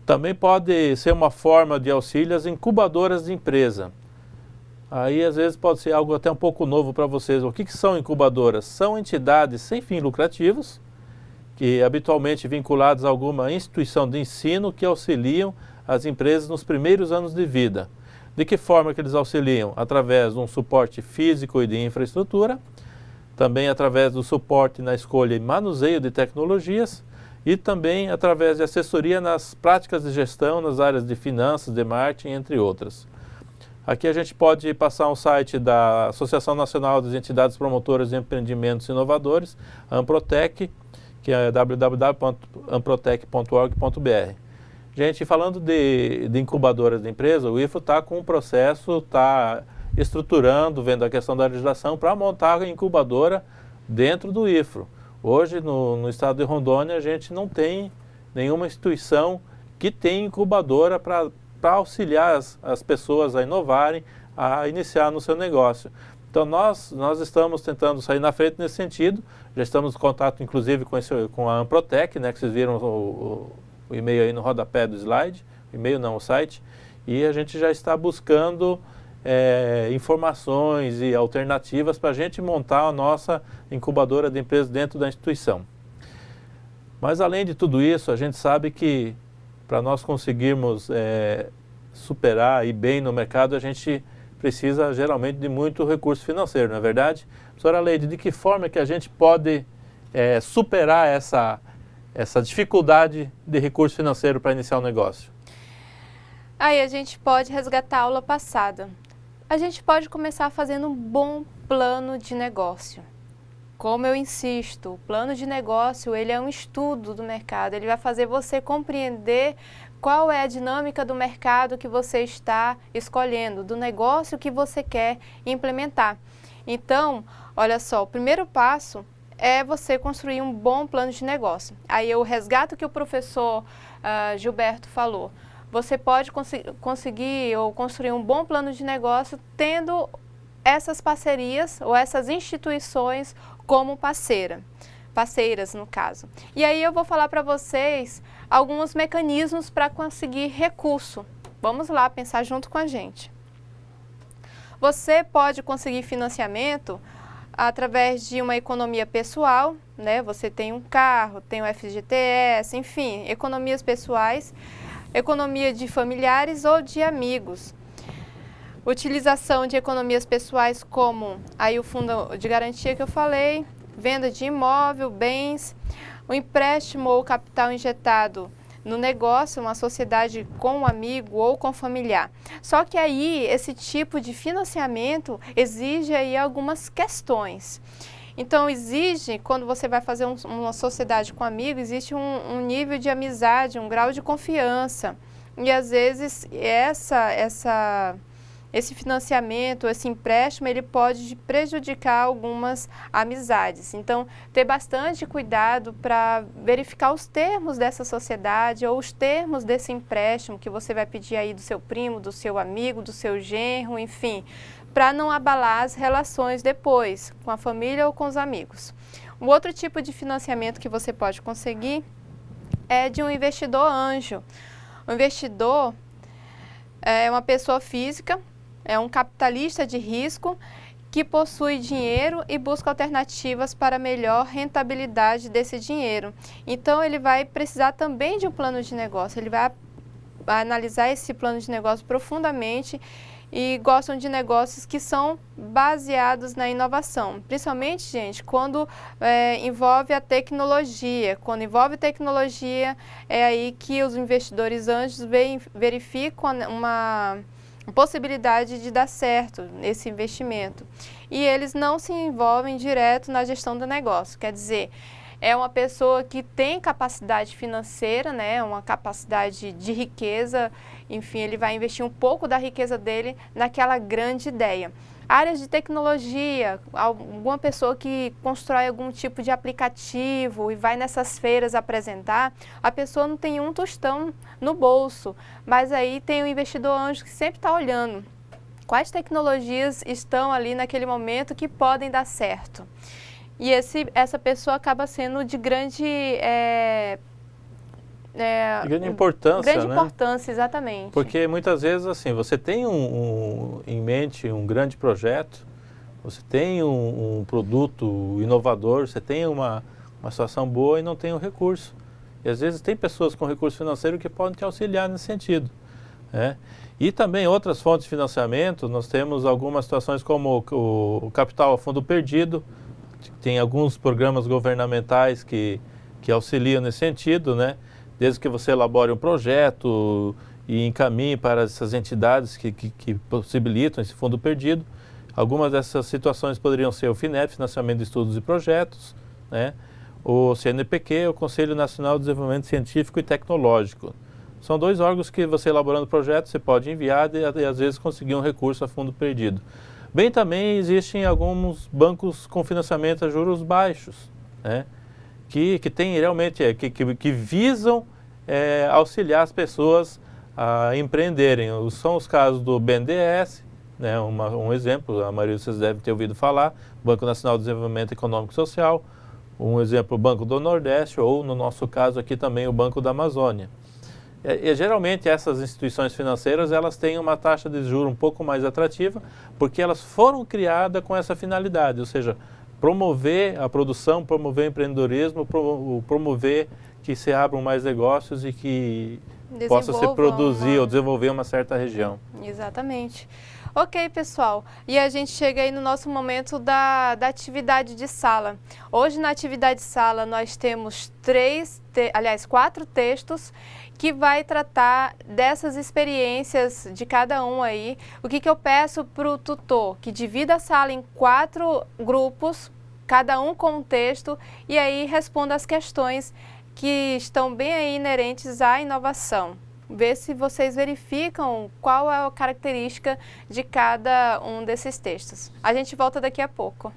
Também pode ser uma forma de auxílio às incubadoras de empresa. Aí às vezes pode ser algo até um pouco novo para vocês. O que são incubadoras? São entidades sem fins lucrativos, que habitualmente vinculadas a alguma instituição de ensino que auxiliam as empresas nos primeiros anos de vida. De que forma que eles auxiliam? Através de um suporte físico e de infraestrutura, também através do suporte na escolha e manuseio de tecnologias e também através de assessoria nas práticas de gestão, nas áreas de finanças, de marketing, entre outras. Aqui a gente pode passar um site da Associação Nacional das Entidades Promotoras de Empreendimentos Inovadores, a Amprotec, que é www.amprotec.org.br. Gente, falando de incubadoras de empresa, o IFRO está com um processo, está estruturando, vendo a questão da legislação para montar a incubadora dentro do IFRO. Hoje, no estado de Rondônia, a gente não tem nenhuma instituição que tenha incubadora para auxiliar as pessoas a inovarem, a iniciar no seu negócio. Então nós estamos tentando sair na frente nesse sentido, já estamos em contato inclusive com a Amprotec, né, que vocês viram o e-mail aí no rodapé do slide, o e-mail não, o site, e a gente já está buscando informações e alternativas para a gente montar a nossa incubadora de empresas dentro da instituição. Mas além de tudo isso, a gente sabe que para nós conseguirmos superar e ir bem no mercado, a gente precisa geralmente de muito recurso financeiro, não é verdade? Professora Leide, de que forma que a gente pode superar essa dificuldade de recurso financeiro para iniciar um negócio? Aí a gente pode resgatar a aula passada. A gente pode começar fazendo um bom plano de negócio. Como eu insisto, o plano de negócio ele é um estudo do mercado, ele vai fazer você compreender qual é a dinâmica do mercado que você está escolhendo, do negócio que você quer implementar. Então, olha só, o primeiro passo é você construir um bom plano de negócio. Aí eu resgato o que o professor Gilberto falou. Você pode conseguir ou construir um bom plano de negócio tendo essas parcerias ou essas instituições como parceiras no caso. E aí eu vou falar para vocês alguns mecanismos para conseguir recurso. Vamos lá pensar junto com a gente. Você pode conseguir financiamento através de uma economia pessoal, né? Você tem um carro, tem o FGTS, enfim, economias pessoais, economia de familiares ou de amigos. Utilização de economias pessoais como aí o fundo de garantia que eu falei, venda de imóvel, bens, o empréstimo ou capital injetado no negócio, uma sociedade com um amigo ou com familiar. Só que aí esse tipo de financiamento exige aí algumas questões. Então exige, quando você vai fazer uma sociedade com amigo, existe um nível de amizade, um grau de confiança. E às vezes esse financiamento, esse empréstimo, ele pode prejudicar algumas amizades. Então, ter bastante cuidado para verificar os termos dessa sociedade ou os termos desse empréstimo que você vai pedir aí do seu primo, do seu amigo, do seu genro, enfim, para não abalar as relações depois, com a família ou com os amigos. Um outro tipo de financiamento que você pode conseguir é de um investidor anjo. O investidor é uma pessoa física, é um capitalista de risco que possui dinheiro e busca alternativas para melhor rentabilidade desse dinheiro. Então, ele vai precisar também de um plano de negócio, ele vai analisar esse plano de negócio profundamente e gostam de negócios que são baseados na inovação. Principalmente, gente, quando envolve a tecnologia. Quando envolve tecnologia, é aí que os investidores anjos verificam uma possibilidade de dar certo esse investimento. E eles não se envolvem direto na gestão do negócio, quer dizer, é uma pessoa que tem capacidade financeira, né, uma capacidade de riqueza, enfim, ele vai investir um pouco da riqueza dele naquela grande ideia. Áreas de tecnologia, alguma pessoa que constrói algum tipo de aplicativo e vai nessas feiras apresentar, a pessoa não tem um tostão no bolso, mas aí tem um investidor anjo que sempre está olhando quais tecnologias estão ali naquele momento que podem dar certo. E essa pessoa acaba sendo de grande importância, grande né? importância, exatamente. Porque muitas vezes, assim, você tem em mente um grande projeto, você tem um produto inovador, você tem uma situação boa e não tem o recurso. E às vezes tem pessoas com recurso financeiro que podem te auxiliar nesse sentido, né? E também outras fontes de financiamento, nós temos algumas situações como o capital a fundo perdido, tem alguns programas governamentais que auxiliam nesse sentido, né? Desde que você elabore um projeto e encaminhe para essas entidades que possibilitam esse fundo perdido. Algumas dessas situações poderiam ser o FINEP, Financiamento de Estudos e Projetos, né? O CNPq, o Conselho Nacional de Desenvolvimento Científico e Tecnológico. São dois órgãos que você elaborando o projeto, você pode enviar e às vezes conseguir um recurso a fundo perdido. Bem, também existem alguns bancos com financiamento a juros baixos, né? Que tem realmente, que visam auxiliar as pessoas a empreenderem. São os casos do BNDES, né? Um exemplo, a maioria de vocês deve ter ouvido falar, Banco Nacional de Desenvolvimento Econômico e Social, um exemplo, o Banco do Nordeste, ou no nosso caso aqui também o Banco da Amazônia. Geralmente essas instituições financeiras, elas têm uma taxa de juros um pouco mais atrativa, porque elas foram criadas com essa finalidade, ou seja, promover a produção, promover o empreendedorismo, promover que se abram mais negócios e que possa se produzir ou desenvolver uma certa região. Exatamente. Ok, pessoal, e a gente chega aí no nosso momento da atividade de sala. Hoje na atividade de sala nós temos 4 textos que vai tratar dessas experiências de cada um aí. O que eu peço para o tutor? Que divida a sala em 4 grupos, cada um com um texto, e aí responda as questões que estão bem aí inerentes à inovação. ver se vocês verificam qual é a característica de cada um desses textos. A gente volta daqui a pouco.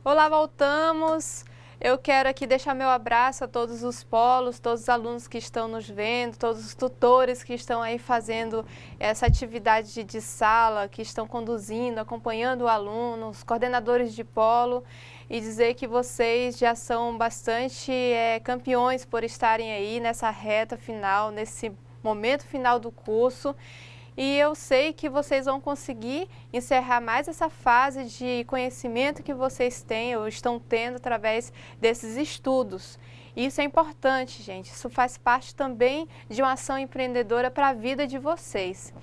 Olá, voltamos. Eu quero aqui deixar meu abraço a todos os polos, todos os alunos que estão nos vendo, todos os tutores que estão aí fazendo essa atividade de sala, que estão conduzindo, acompanhando o aluno, os coordenadores de polo, e dizer que vocês já são bastante campeões por estarem aí nessa reta final, nesse momento final do curso. E eu sei que vocês vão conseguir encerrar mais essa fase de conhecimento que vocês têm ou estão tendo através desses estudos. Isso é importante, gente. Isso faz parte também de uma ação empreendedora para a vida de vocês.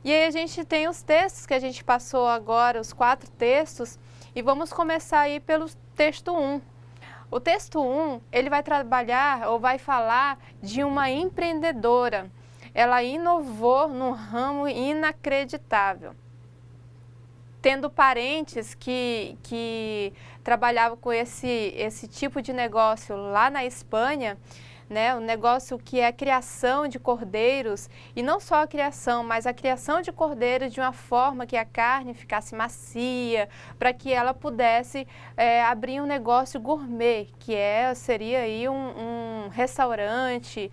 E aí a gente tem os textos que a gente passou agora, os 4 textos, e vamos começar aí pelo texto 1. O texto 1, ele vai trabalhar ou vai falar de uma empreendedora. Ela inovou num ramo inacreditável. Tendo parentes que trabalhavam com esse tipo de negócio lá na Espanha, né, um negócio que é a criação de cordeiros, e não só a criação, mas a criação de cordeiros de uma forma que a carne ficasse macia, para que ela pudesse abrir um negócio gourmet, que seria aí um restaurante.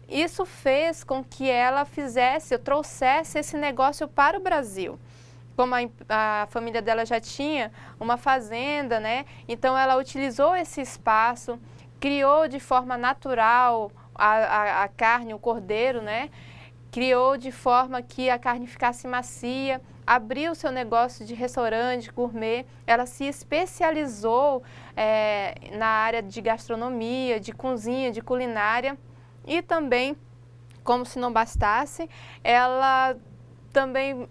Isso fez com que ela trouxesse esse negócio para o Brasil. Como a família dela já tinha uma fazenda, né? Então ela utilizou esse espaço, criou de forma natural a carne, o cordeiro, né? Criou de forma que a carne ficasse macia, abriu seu negócio de restaurante, gourmet. Ela se especializou na área de gastronomia, de cozinha, de culinária. E também, como se não bastasse, ela também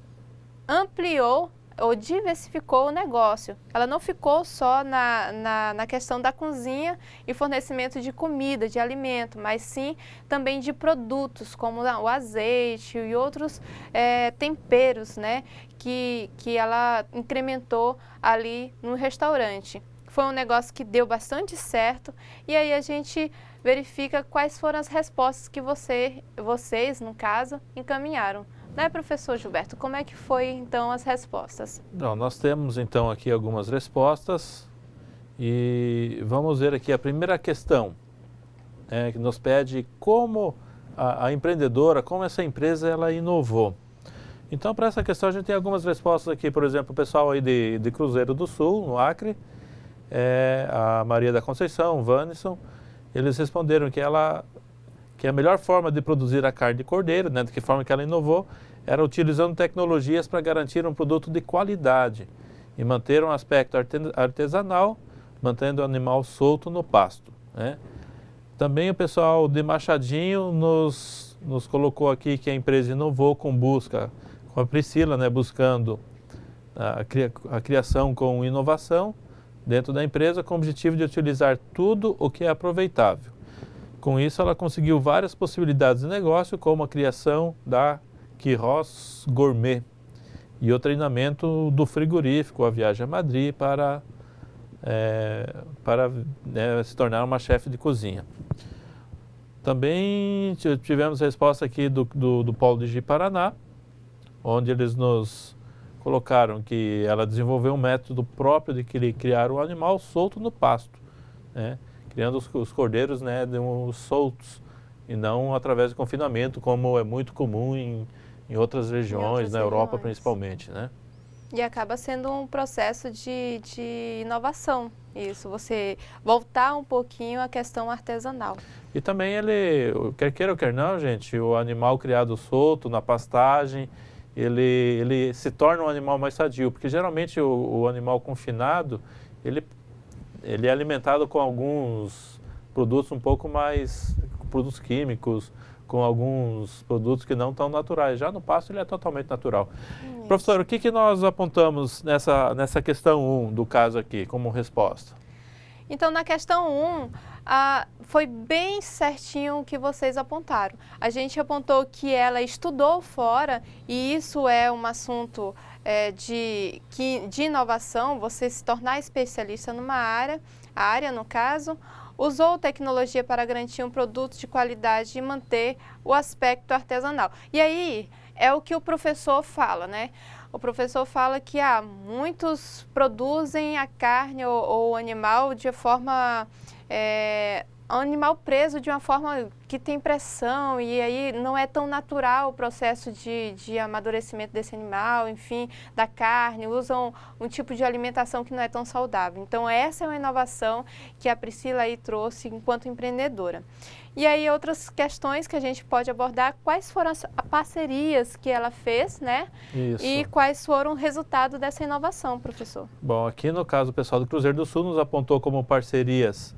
ampliou ou diversificou o negócio. Ela não ficou só na questão da cozinha e fornecimento de comida, de alimento, mas sim também de produtos, como o azeite e outros temperos, né, que ela incrementou ali no restaurante. Foi um negócio que deu bastante certo, e aí a gente verifica quais foram as respostas que vocês, no caso, encaminharam. Né, professor Gilberto? Como é que foi, então, as respostas? Não, nós temos, então, aqui algumas respostas e vamos ver aqui a primeira questão, que nos pede como a empreendedora, como essa empresa, ela inovou. Então, para essa questão, a gente tem algumas respostas aqui, por exemplo, o pessoal aí de Cruzeiro do Sul, no Acre, a Maria da Conceição, o Vanisson, eles responderam que a melhor forma de produzir a carne de cordeiro, né, de que forma que ela inovou, era utilizando tecnologias para garantir um produto de qualidade e manter um aspecto artesanal, mantendo o animal solto no pasto, né. Também o pessoal de Machadinho nos colocou aqui que a empresa inovou com a Priscila, né, buscando a criação com inovação dentro da empresa, com o objetivo de utilizar tudo o que é aproveitável. Com isso, ela conseguiu várias possibilidades de negócio, como a criação da Quirós Gourmet e o treinamento do frigorífico, a viagem a Madrid para se tornar uma chefe de cozinha. Também tivemos a resposta aqui do Polo de Ji-Paraná, onde eles nos colocaram que ela desenvolveu um método próprio de criar o animal solto no pasto, né? Criando os cordeiros, né, soltos e não através de confinamento, como é muito comum em outras regiões, na Europa principalmente, né? E acaba sendo um processo de inovação, isso, você voltar um pouquinho à questão artesanal. E também quer queira ou quer não, gente, o animal criado solto na pastagem, ele se torna um animal mais sadio, porque geralmente o animal confinado, ele é alimentado com alguns produtos um pouco mais, produtos químicos, com alguns produtos que não estão naturais. Já no pasto ele é totalmente natural. Professor, o que nós apontamos nessa questão 1 do caso aqui, como resposta? Então, na questão 1, foi bem certinho o que vocês apontaram. A gente apontou que ela estudou fora, e isso é um assunto de inovação, você se tornar especialista numa área no caso, usou tecnologia para garantir um produto de qualidade e manter o aspecto artesanal. E aí é o que o professor fala, né? O professor fala que muitos produzem a carne ou o animal de forma... animal preso de uma forma que tem pressão e aí não é tão natural o processo de amadurecimento desse animal, enfim, da carne, usam um tipo de alimentação que não é tão saudável. Então essa é uma inovação que a Priscila aí trouxe enquanto empreendedora. E aí outras questões que a gente pode abordar, quais foram as parcerias que ela fez, né? Isso. E quais foram o resultado dessa inovação, professor? Bom, aqui no caso o pessoal do Cruzeiro do Sul nos apontou como parcerias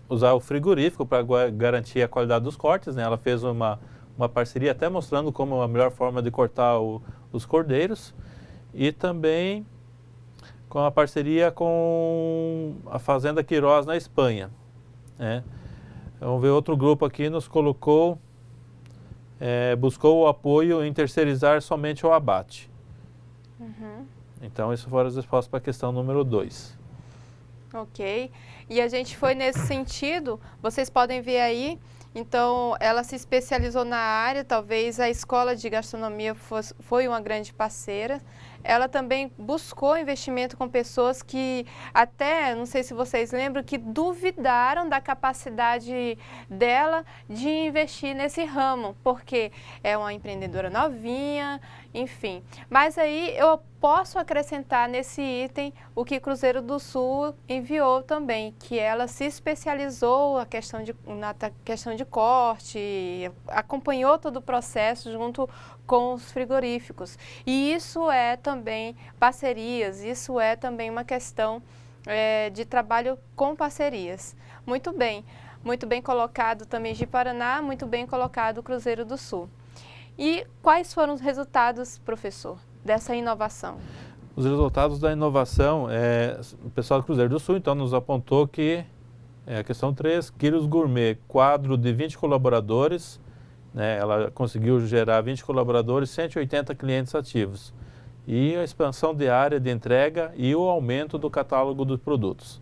usar o frigorífico para garantir a qualidade dos cortes, né? Ela fez uma parceria até mostrando como a melhor forma de cortar os cordeiros e também com a parceria com a Fazenda Queiroz na Espanha, né? Vamos ver, outro grupo aqui nos colocou, buscou o apoio em terceirizar somente o abate. Então, isso foram as respostas para a questão número 2. Ok, e a gente foi nesse sentido, vocês podem ver aí, então ela se especializou na área, talvez a escola de gastronomia foi uma grande parceira. Ela também buscou investimento com pessoas que até, não sei se vocês lembram, que duvidaram da capacidade dela de investir nesse ramo, porque é uma empreendedora novinha, enfim. Mas aí eu posso acrescentar nesse item o que Cruzeiro do Sul enviou também, que ela se especializou na questão de corte, acompanhou todo o processo junto com os frigoríficos. E isso é também parcerias, isso é também uma questão de trabalho com parcerias. Muito bem colocado também de Paraná, muito bem colocado o Cruzeiro do Sul. E quais foram os resultados, professor, dessa inovação? Os resultados da inovação, o pessoal do Cruzeiro do Sul então nos apontou que a questão 3, Quilos Gourmet, quadro de 20 colaboradores, né, ela conseguiu gerar 20 colaboradores, 180 clientes ativos. E a expansão de área de entrega e o aumento do catálogo dos produtos.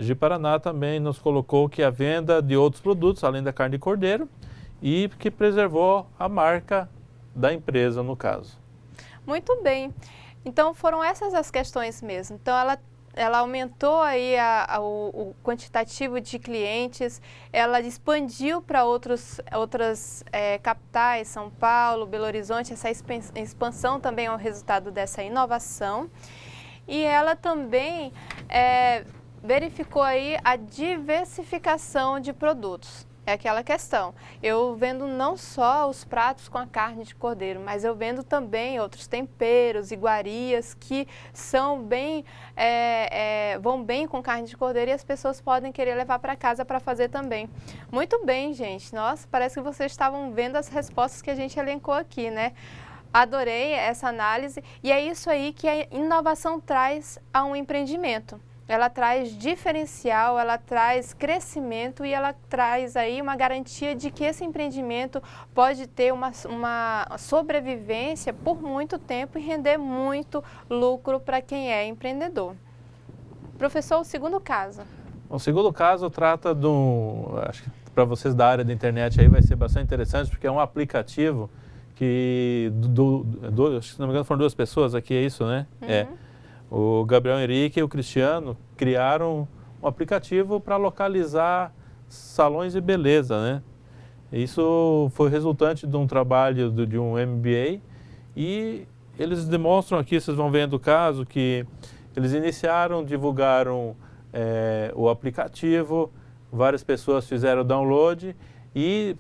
De Paraná também nos colocou que a venda de outros produtos, além da carne de cordeiro, e que preservou a marca da empresa, no caso. Muito bem. Então, foram essas as questões mesmo. Então, ela aumentou aí o quantitativo de clientes, ela expandiu para outras capitais, São Paulo, Belo Horizonte, essa expansão também é o resultado dessa inovação. E ela também verificou aí a diversificação de produtos. É aquela questão, eu vendo não só os pratos com a carne de cordeiro, mas eu vendo também outros temperos, iguarias que são vão bem com carne de cordeiro e as pessoas podem querer levar para casa para fazer também. Muito bem, gente. Nossa, parece que vocês estavam vendo as respostas que a gente elencou aqui, né? Adorei essa análise e é isso aí que a inovação traz a um empreendimento. Ela traz diferencial, ela traz crescimento e ela traz aí uma garantia de que esse empreendimento pode ter uma sobrevivência por muito tempo e render muito lucro para quem é empreendedor. Professor, o segundo caso. O segundo caso trata acho que para vocês da área da internet aí vai ser bastante interessante, porque é um aplicativo que, se não me engano foram 2 pessoas aqui, é isso, né? O Gabriel Henrique e o Cristiano criaram um aplicativo para localizar salões de beleza, né? Isso foi resultante de um trabalho de um MBA e eles demonstram aqui, vocês vão vendo o caso, que eles divulgaram o aplicativo, várias pessoas fizeram o download e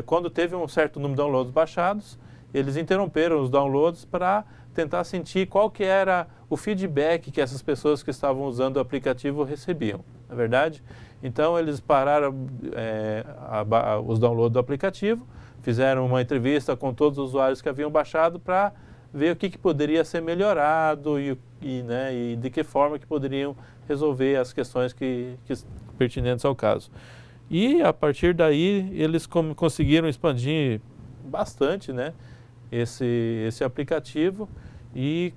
quando teve um certo número de downloads baixados, eles interromperam os downloads para tentar sentir qual que era o feedback que essas pessoas que estavam usando o aplicativo recebiam, não é verdade? Então eles pararam os downloads do aplicativo, fizeram uma entrevista com todos os usuários que haviam baixado para ver o que poderia ser melhorado e de que forma que poderiam resolver as questões que pertinentes ao caso. E a partir daí eles conseguiram expandir bastante, né, esse aplicativo e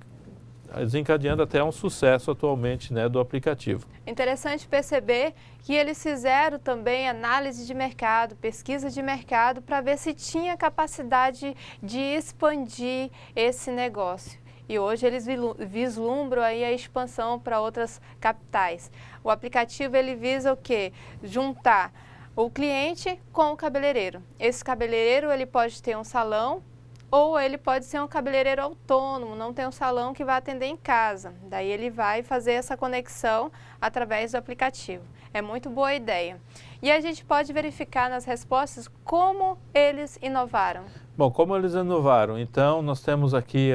desencadeando até um sucesso atualmente, né, do aplicativo. Interessante perceber que eles fizeram também análise de mercado, pesquisa de mercado, para ver se tinha capacidade de expandir esse negócio. E hoje eles vislumbram aí a expansão para outras capitais. O aplicativo ele visa o quê? Juntar o cliente com o cabeleireiro. Esse cabeleireiro ele pode ter um salão, ou ele pode ser um cabeleireiro autônomo, não tem um salão que vai atender em casa. Daí ele vai fazer essa conexão através do aplicativo. É muito boa ideia. E a gente pode verificar nas respostas como eles inovaram. Bom, como eles inovaram? Então, nós temos aqui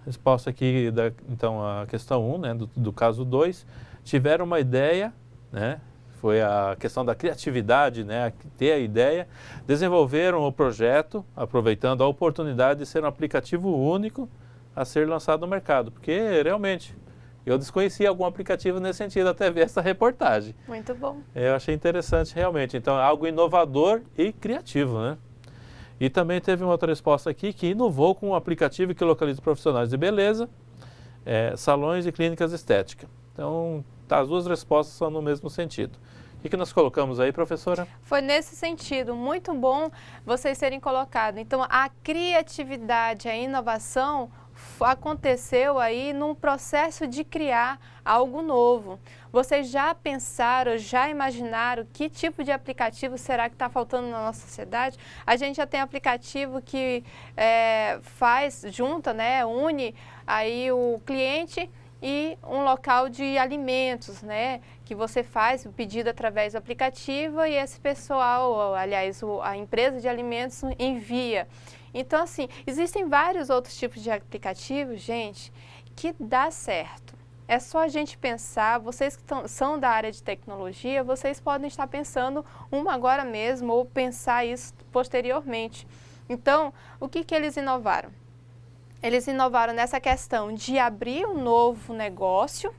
resposta aqui, então, a questão 1, né, do caso 2. Tiveram uma ideia, né? Foi a questão da criatividade, né, ter a ideia, desenvolveram o projeto, aproveitando a oportunidade de ser um aplicativo único a ser lançado no mercado, porque realmente eu desconhecia algum aplicativo nesse sentido até ver essa reportagem. Muito bom. Eu achei interessante realmente, então é algo inovador e criativo, né? E também teve uma outra resposta aqui que inovou com um aplicativo que localiza profissionais de beleza, salões e clínicas estéticas. Então, as duas respostas são no mesmo sentido. O que nós colocamos aí, professora? Foi nesse sentido, muito bom vocês terem colocado. Então, a criatividade, a inovação aconteceu aí num processo de criar algo novo. Vocês já pensaram, já imaginaram que tipo de aplicativo será que está faltando na nossa sociedade? A gente já tem aplicativo que junta, né, une aí o cliente e um local de alimentos, né, que você faz o pedido através do aplicativo e esse pessoal, aliás, a empresa de alimentos envia. Então, assim, existem vários outros tipos de aplicativos, gente, que dá certo. É só a gente pensar, vocês que são da área de tecnologia, vocês podem estar pensando uma agora mesmo ou pensar isso posteriormente. Então, o que eles inovaram? Eles inovaram nessa questão de abrir um novo negócio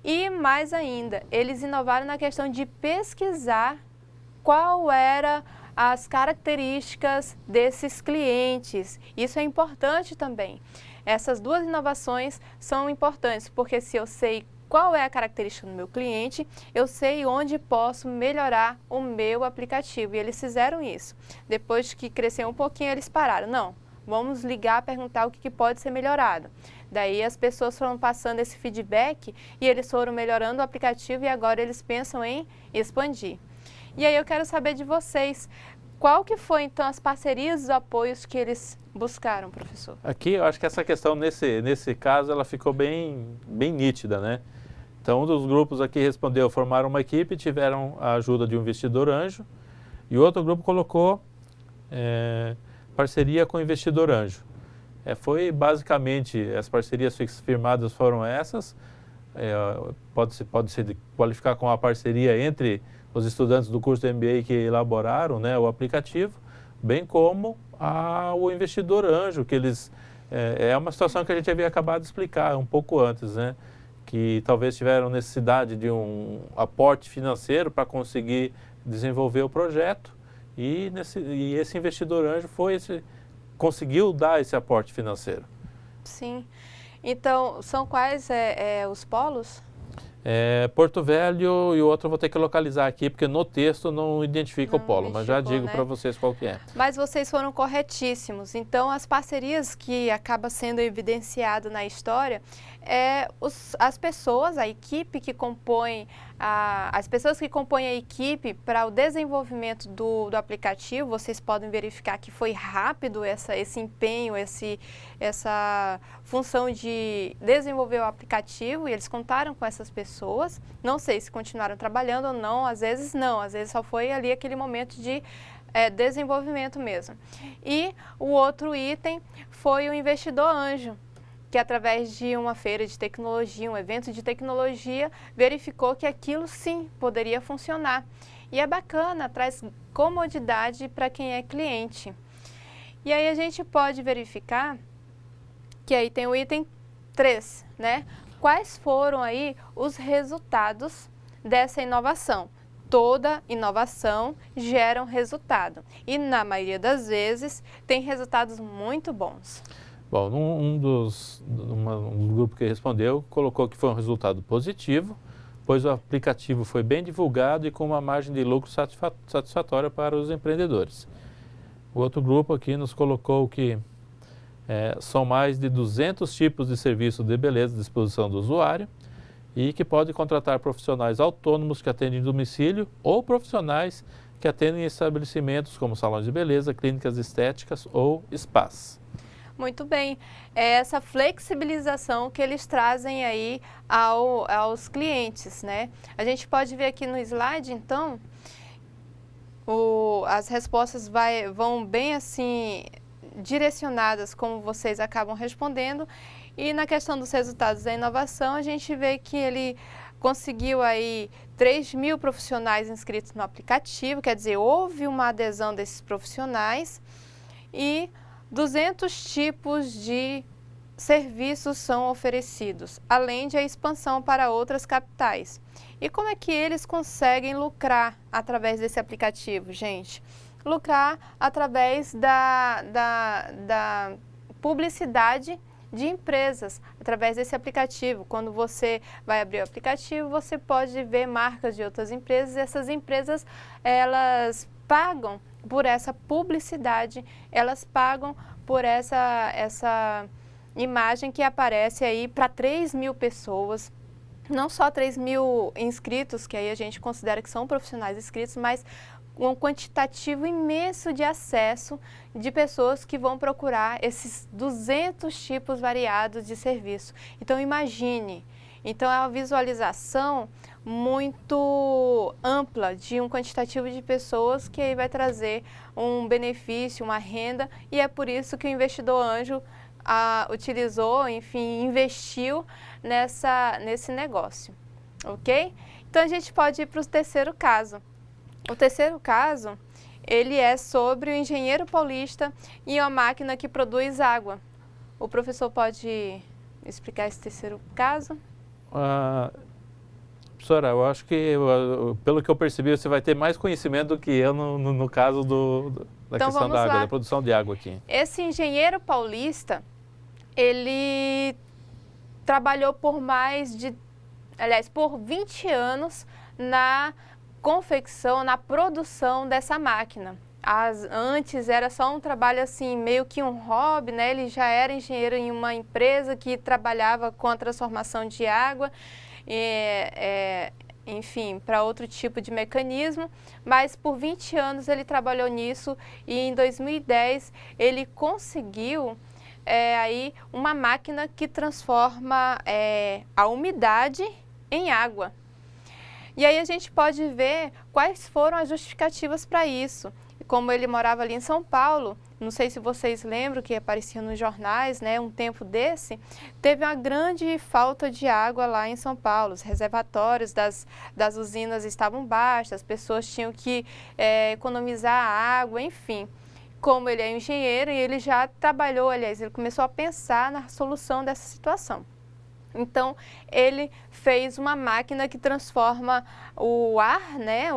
e, mais ainda, eles inovaram na questão de pesquisar qual era as características desses clientes. Isso é importante também. Essas duas inovações são importantes, porque se eu sei qual é a característica do meu cliente, eu sei onde posso melhorar o meu aplicativo. E eles fizeram isso. Depois que cresceu um pouquinho, eles pararam. Não, vamos ligar, perguntar o que pode ser melhorado. Daí as pessoas foram passando esse feedback e eles foram melhorando o aplicativo e agora eles pensam em expandir. E aí eu quero saber de vocês, qual que foi então as parcerias e os apoios que eles buscaram, professor? Aqui eu acho que essa questão nesse caso ela ficou bem nítida, né? Então um dos grupos aqui respondeu, formaram uma equipe, tiveram a ajuda de um investidor anjo e o outro grupo colocou parceria com o investidor anjo. Foi basicamente, as parcerias firmadas foram essas, pode-se qualificar com a parceria entre os estudantes do curso de MBA que elaboraram, né, o aplicativo, bem como o investidor anjo, que eles... É uma situação que a gente havia acabado de explicar um pouco antes, né, que talvez tiveram necessidade de um aporte financeiro para conseguir desenvolver o projeto e esse investidor anjo conseguiu dar esse aporte financeiro. Sim. Então, são quais os polos? Porto Velho e o outro eu vou ter que localizar aqui, porque no texto não identifica o polo, mas já digo para vocês qual que é. Mas vocês foram corretíssimos. Então, as parcerias que acaba sendo evidenciado na história as pessoas, a equipe que compõe, as pessoas que compõem a equipe para o desenvolvimento do aplicativo, vocês podem verificar que foi rápido esse empenho, essa função de desenvolver o aplicativo e eles contaram com essas pessoas. Não sei se continuaram trabalhando ou não, às vezes só foi ali aquele momento de desenvolvimento mesmo. E o outro item foi o investidor anjo. que através de uma feira de tecnologia, um evento de tecnologia, verificou que aquilo sim poderia funcionar. E é bacana, traz comodidade para quem é cliente. E aí a gente pode verificar que aí tem o item 3, né? Quais foram aí os resultados dessa inovação? Toda inovação gera um resultado e na maioria das vezes tem resultados muito bons. Bom, um grupo que respondeu colocou que foi um resultado positivo, pois o aplicativo foi bem divulgado e com uma margem de lucro satisfatória para os empreendedores. O outro grupo aqui nos colocou que são mais de 200 tipos de serviços de beleza à disposição do usuário e que pode contratar profissionais autônomos que atendem em domicílio ou profissionais que atendem em estabelecimentos como salões de beleza, clínicas estéticas ou spas. Muito bem, é essa flexibilização que eles trazem aí aos clientes, né? A gente pode ver aqui no slide, então, as respostas vão bem assim direcionadas como vocês acabam respondendo, e na questão dos resultados da inovação a gente vê que ele conseguiu aí 3.000 profissionais inscritos no aplicativo, quer dizer, houve uma adesão desses profissionais e 200 tipos de serviços são oferecidos, além de a expansão para outras capitais. E como é que eles conseguem lucrar através desse aplicativo, gente? Lucrar através da publicidade de empresas, através desse aplicativo. Quando você vai abrir o aplicativo, você pode ver marcas de outras empresas, e essas empresas, elas pagam por essa publicidade, elas pagam por essa imagem que aparece aí para 3.000 pessoas, não só 3.000 inscritos, que aí a gente considera que são profissionais inscritos, mas um quantitativo imenso de acesso de pessoas que vão procurar esses 200 tipos variados de serviço. Então imagine, então é uma visualização muito ampla de um quantitativo de pessoas que aí vai trazer um benefício, uma renda, e é por isso que o investidor anjo utilizou, enfim, investiu nesse negócio, ok? Então a gente pode ir para o terceiro caso. O terceiro caso, ele é sobre o engenheiro paulista e uma máquina que produz água. O professor pode explicar esse terceiro caso? Professora, eu acho que, pelo que eu percebi, você vai ter mais conhecimento do que eu no caso da então, questão da água, da produção de água aqui. Esse engenheiro paulista, ele trabalhou por por 20 anos na confecção, na produção dessa máquina. Antes era só um trabalho assim, meio que um hobby, né? Ele já era engenheiro em uma empresa que trabalhava com a transformação de água, enfim, para outro tipo de mecanismo, mas por 20 anos ele trabalhou nisso e em 2010 ele conseguiu aí uma máquina que transforma a umidade em água. E aí a gente pode ver quais foram as justificativas para isso. Como ele morava ali em São Paulo, não sei se vocês lembram que aparecia nos jornais, né, um tempo desse, teve uma grande falta de água lá em São Paulo. Os reservatórios das usinas estavam baixos, as pessoas tinham que economizar a água, enfim. Como ele é engenheiro e ele já trabalhou, aliás, ele começou a pensar na solução dessa situação. Então, ele fez uma máquina que transforma o ar, né,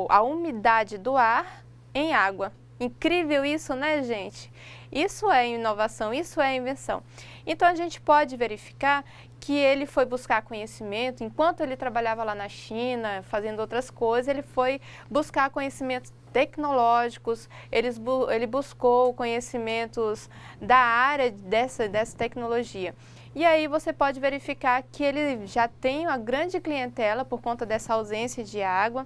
a umidade do ar em água. Incrível isso, né, gente? Isso é inovação, isso é invenção. Então, a gente pode verificar que ele foi buscar conhecimento, enquanto ele trabalhava lá na China, fazendo outras coisas, ele foi buscar conhecimentos tecnológicos, ele buscou conhecimentos da área dessa tecnologia. E aí você pode verificar que ele já tem uma grande clientela por conta dessa ausência de água.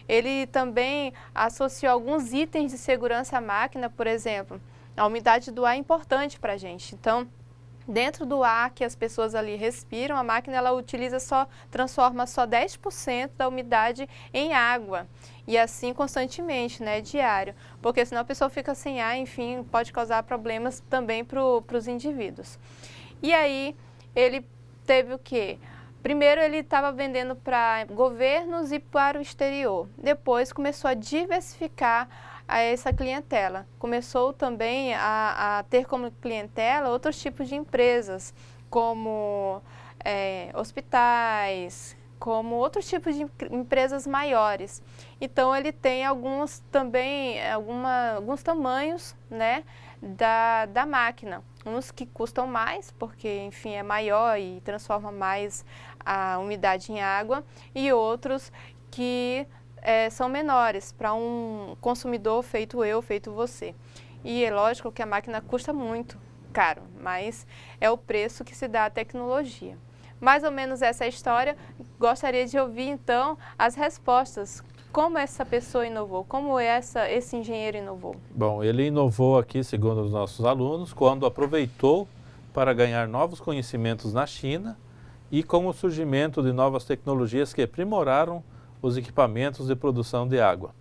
Ele também associou alguns itens de segurança à máquina, por exemplo, a umidade do ar é importante para a gente. Então, dentro do ar que as pessoas ali respiram, a máquina ela transforma só 10% da umidade em água. E assim constantemente, né, diário. Porque senão a pessoa fica sem ar, enfim, pode causar problemas também para os indivíduos. E aí ele teve o quê? Primeiro ele estava vendendo para governos e para o exterior. Depois começou a diversificar essa clientela. Começou também a ter como clientela outros tipos de empresas, como hospitais, como outros tipos de empresas maiores. Então ele tem alguns tamanhos, né, da máquina. Uns que custam mais, porque enfim é maior e transforma mais a umidade em água, e outros que são menores para um consumidor feito eu, feito você. E é lógico que a máquina custa muito caro, mas é o preço que se dá à tecnologia. Mais ou menos essa é a história. Gostaria de ouvir então as respostas. Como essa pessoa inovou? Como esse engenheiro inovou? Bom, ele inovou aqui, segundo os nossos alunos, quando aproveitou para ganhar novos conhecimentos na China e com o surgimento de novas tecnologias que aprimoraram os equipamentos de produção de água.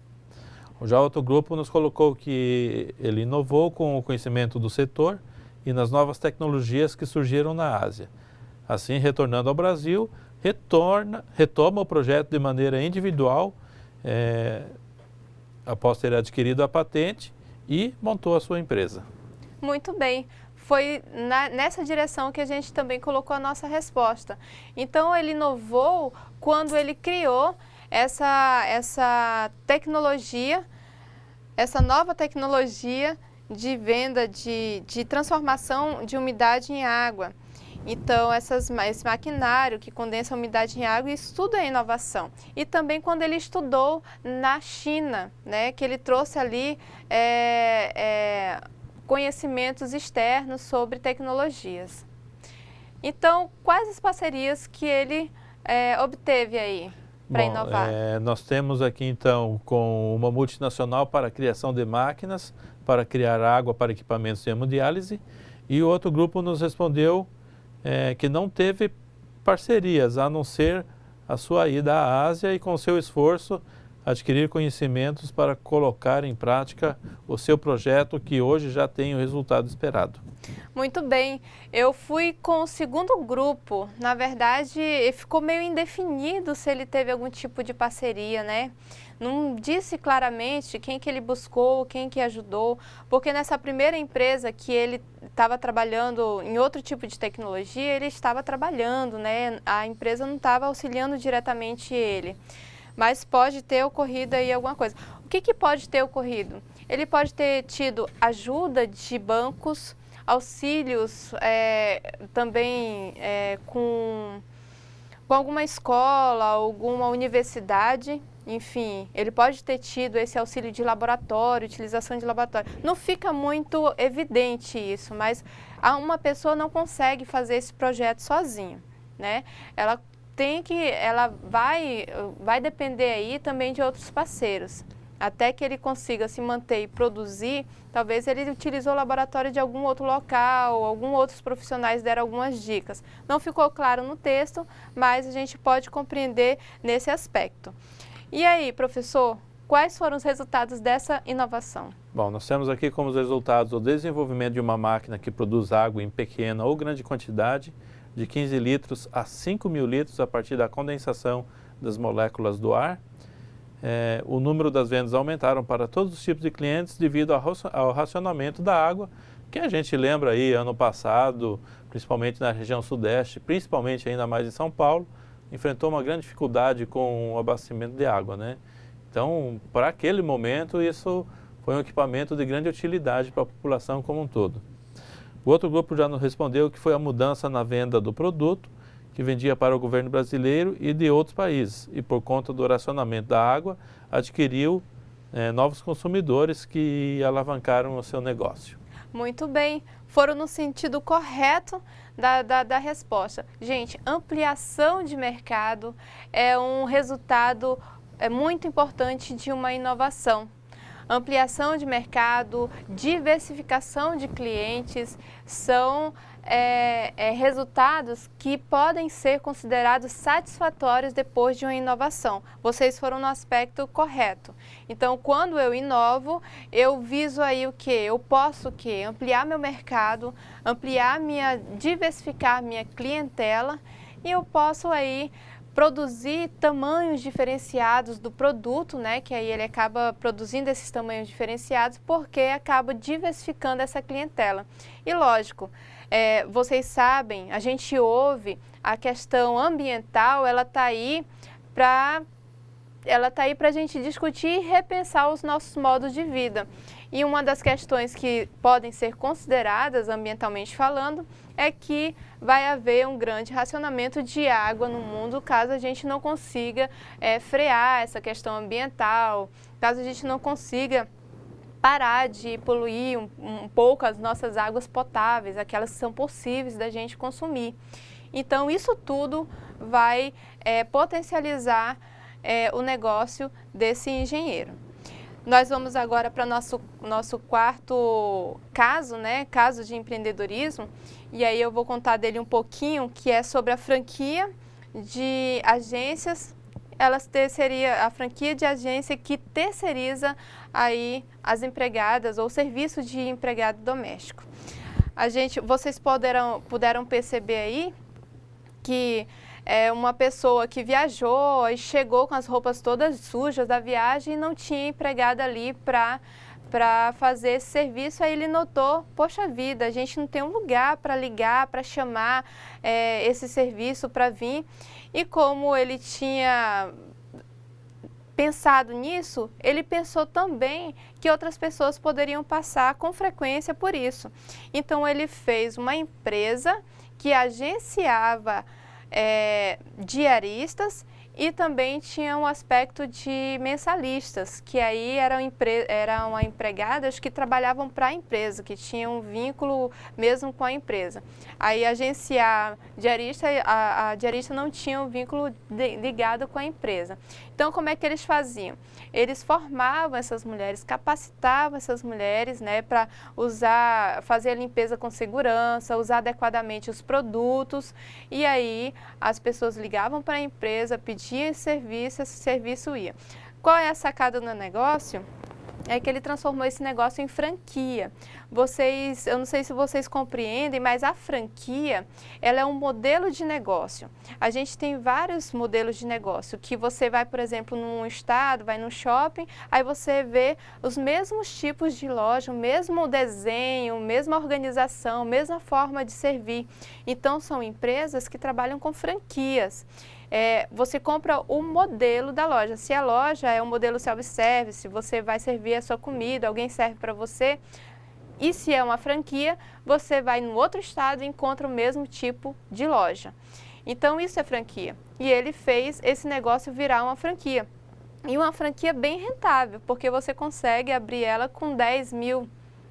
Já outro grupo nos colocou que ele inovou com o conhecimento do setor e nas novas tecnologias que surgiram na Ásia. Assim, retornando ao Brasil, retoma o projeto de maneira individual, após ter adquirido a patente, e montou a sua empresa. Muito bem. Foi nessa direção que a gente também colocou a nossa resposta. Então, ele inovou quando ele criou essa tecnologia, essa nova tecnologia de venda, de transformação de umidade em água. Então, esse maquinário que condensa a umidade em água, isso tudo é inovação. E também quando ele estudou na China, né, que ele trouxe ali conhecimentos externos sobre tecnologias. Então, quais as parcerias que ele obteve aí para inovar? Nós temos aqui então com uma multinacional para a criação de máquinas, para criar água para equipamentos de hemodiálise, e o outro grupo nos respondeu que não teve parcerias, a não ser a sua ida à Ásia e com seu esforço adquirir conhecimentos para colocar em prática o seu projeto, que hoje já tem o resultado esperado. Muito bem, eu fui com o segundo grupo. Na verdade, ficou meio indefinido se ele teve algum tipo de parceria, né? Não disse claramente quem que ele buscou, quem que ajudou, porque nessa primeira empresa que ele estava trabalhando em outro tipo de tecnologia, ele estava trabalhando, né? A empresa não estava auxiliando diretamente ele. Mas pode ter ocorrido aí alguma coisa. O que pode ter ocorrido? Ele pode ter tido ajuda de bancos, auxílios também com alguma escola, alguma universidade, enfim, ele pode ter tido esse auxílio de laboratório, utilização de laboratório. Não fica muito evidente isso, mas uma pessoa não consegue fazer esse projeto sozinha, né? Ela vai depender aí também de outros parceiros. Até que ele consiga se manter e produzir, talvez ele utilizou o laboratório de algum outro local, alguns outros profissionais deram algumas dicas. Não ficou claro no texto, mas a gente pode compreender nesse aspecto. E aí, professor, quais foram os resultados dessa inovação? Bom, nós temos aqui como resultados o desenvolvimento de uma máquina que produz água em pequena ou grande quantidade, de 15 litros a 5.000 litros a partir da condensação das moléculas do ar. O número das vendas aumentaram para todos os tipos de clientes devido ao racionamento da água, que a gente lembra aí ano passado, principalmente na região sudeste, principalmente ainda mais em São Paulo, enfrentou uma grande dificuldade com o abastecimento de água, né? Então, para aquele momento, isso foi um equipamento de grande utilidade para a população como um todo. O outro grupo já nos respondeu que foi a mudança na venda do produto, que vendia para o governo brasileiro e de outros países, e por conta do racionamento da água, adquiriu novos consumidores que alavancaram o seu negócio. Muito bem, foram no sentido correto da resposta. Gente, ampliação de mercado é um resultado muito importante de uma inovação. Ampliação de mercado, diversificação de clientes são resultados que podem ser considerados satisfatórios depois de uma inovação. Vocês foram no aspecto correto. Então, quando eu inovo, eu viso aí o quê? Eu posso o quê? Ampliar meu mercado, diversificar minha clientela, e eu posso aí produzir tamanhos diferenciados do produto, né? Que aí ele acaba produzindo esses tamanhos diferenciados porque acaba diversificando essa clientela. E lógico, vocês sabem, a gente ouve a questão ambiental, ela está aí para a gente discutir e repensar os nossos modos de vida. E uma das questões que podem ser consideradas ambientalmente falando é que vai haver um grande racionamento de água no mundo caso a gente não consiga frear essa questão ambiental, caso a gente não consiga parar de poluir um pouco as nossas águas potáveis, aquelas que são possíveis da gente consumir. Então, isso tudo vai potencializar o negócio desse engenheiro. Nós vamos agora para nosso quarto caso, né? Caso de empreendedorismo, e aí eu vou contar dele um pouquinho, que é sobre a franquia de agências. Seria a franquia de agência que terceiriza aí as empregadas ou serviço de empregado doméstico. Vocês puderam perceber aí que uma pessoa que viajou e chegou com as roupas todas sujas da viagem e não tinha empregada ali para fazer esse serviço. Aí ele notou, poxa vida, a gente não tem um lugar para ligar, para chamar esse serviço para vir. E como ele tinha pensado nisso, ele pensou também que outras pessoas poderiam passar com frequência por isso. Então ele fez uma empresa que agenciava diaristas e também tinha um aspecto de mensalistas, que aí eram empregadas que trabalhavam para a empresa, que tinham um vínculo mesmo com a empresa. Aí agenciar diarista, a diarista não tinha um vínculo ligado com a empresa. Então, como é que eles faziam? Eles formavam essas mulheres, capacitavam essas mulheres, né, para fazer a limpeza com segurança, usar adequadamente os produtos, e aí as pessoas ligavam para a empresa, pediam esse serviço ia. Qual é a sacada do negócio? É que ele transformou esse negócio em franquia. Eu não sei se vocês compreendem, mas a franquia, ela é um modelo de negócio. A gente tem vários modelos de negócio, que você vai, por exemplo, num estado, vai num shopping, aí você vê os mesmos tipos de loja, o mesmo desenho, mesma organização, mesma forma de servir. Então, são empresas que trabalham com franquias. Você compra o modelo da loja. Se a loja é um modelo self-service, você vai servir a sua comida, alguém serve para você. E se é uma franquia, você vai no outro estado e encontra o mesmo tipo de loja. Então, isso é franquia. E ele fez esse negócio virar uma franquia. E uma franquia bem rentável, porque você consegue abrir ela com 10 mil,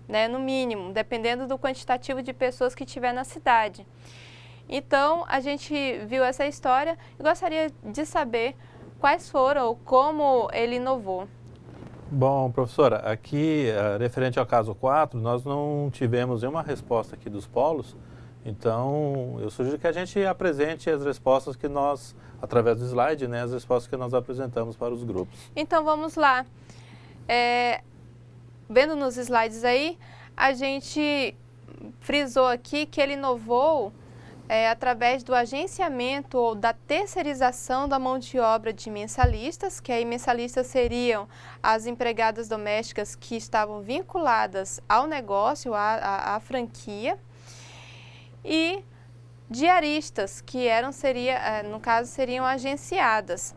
né, no mínimo, dependendo do quantitativo de pessoas que tiver na cidade. Então, a gente viu essa história e gostaria de saber quais foram ou como ele inovou. Bom, professora, aqui, referente ao caso 4, nós não tivemos nenhuma resposta aqui dos polos, então eu sugiro que a gente apresente as respostas que nós, através do slide, né, as respostas que nós apresentamos para os grupos. Então, vamos lá. Vendo nos slides aí, a gente frisou aqui que ele inovou através do agenciamento ou da terceirização da mão de obra de mensalistas, que aí mensalistas seriam as empregadas domésticas que estavam vinculadas ao negócio, à franquia, e diaristas, que no caso seriam agenciadas,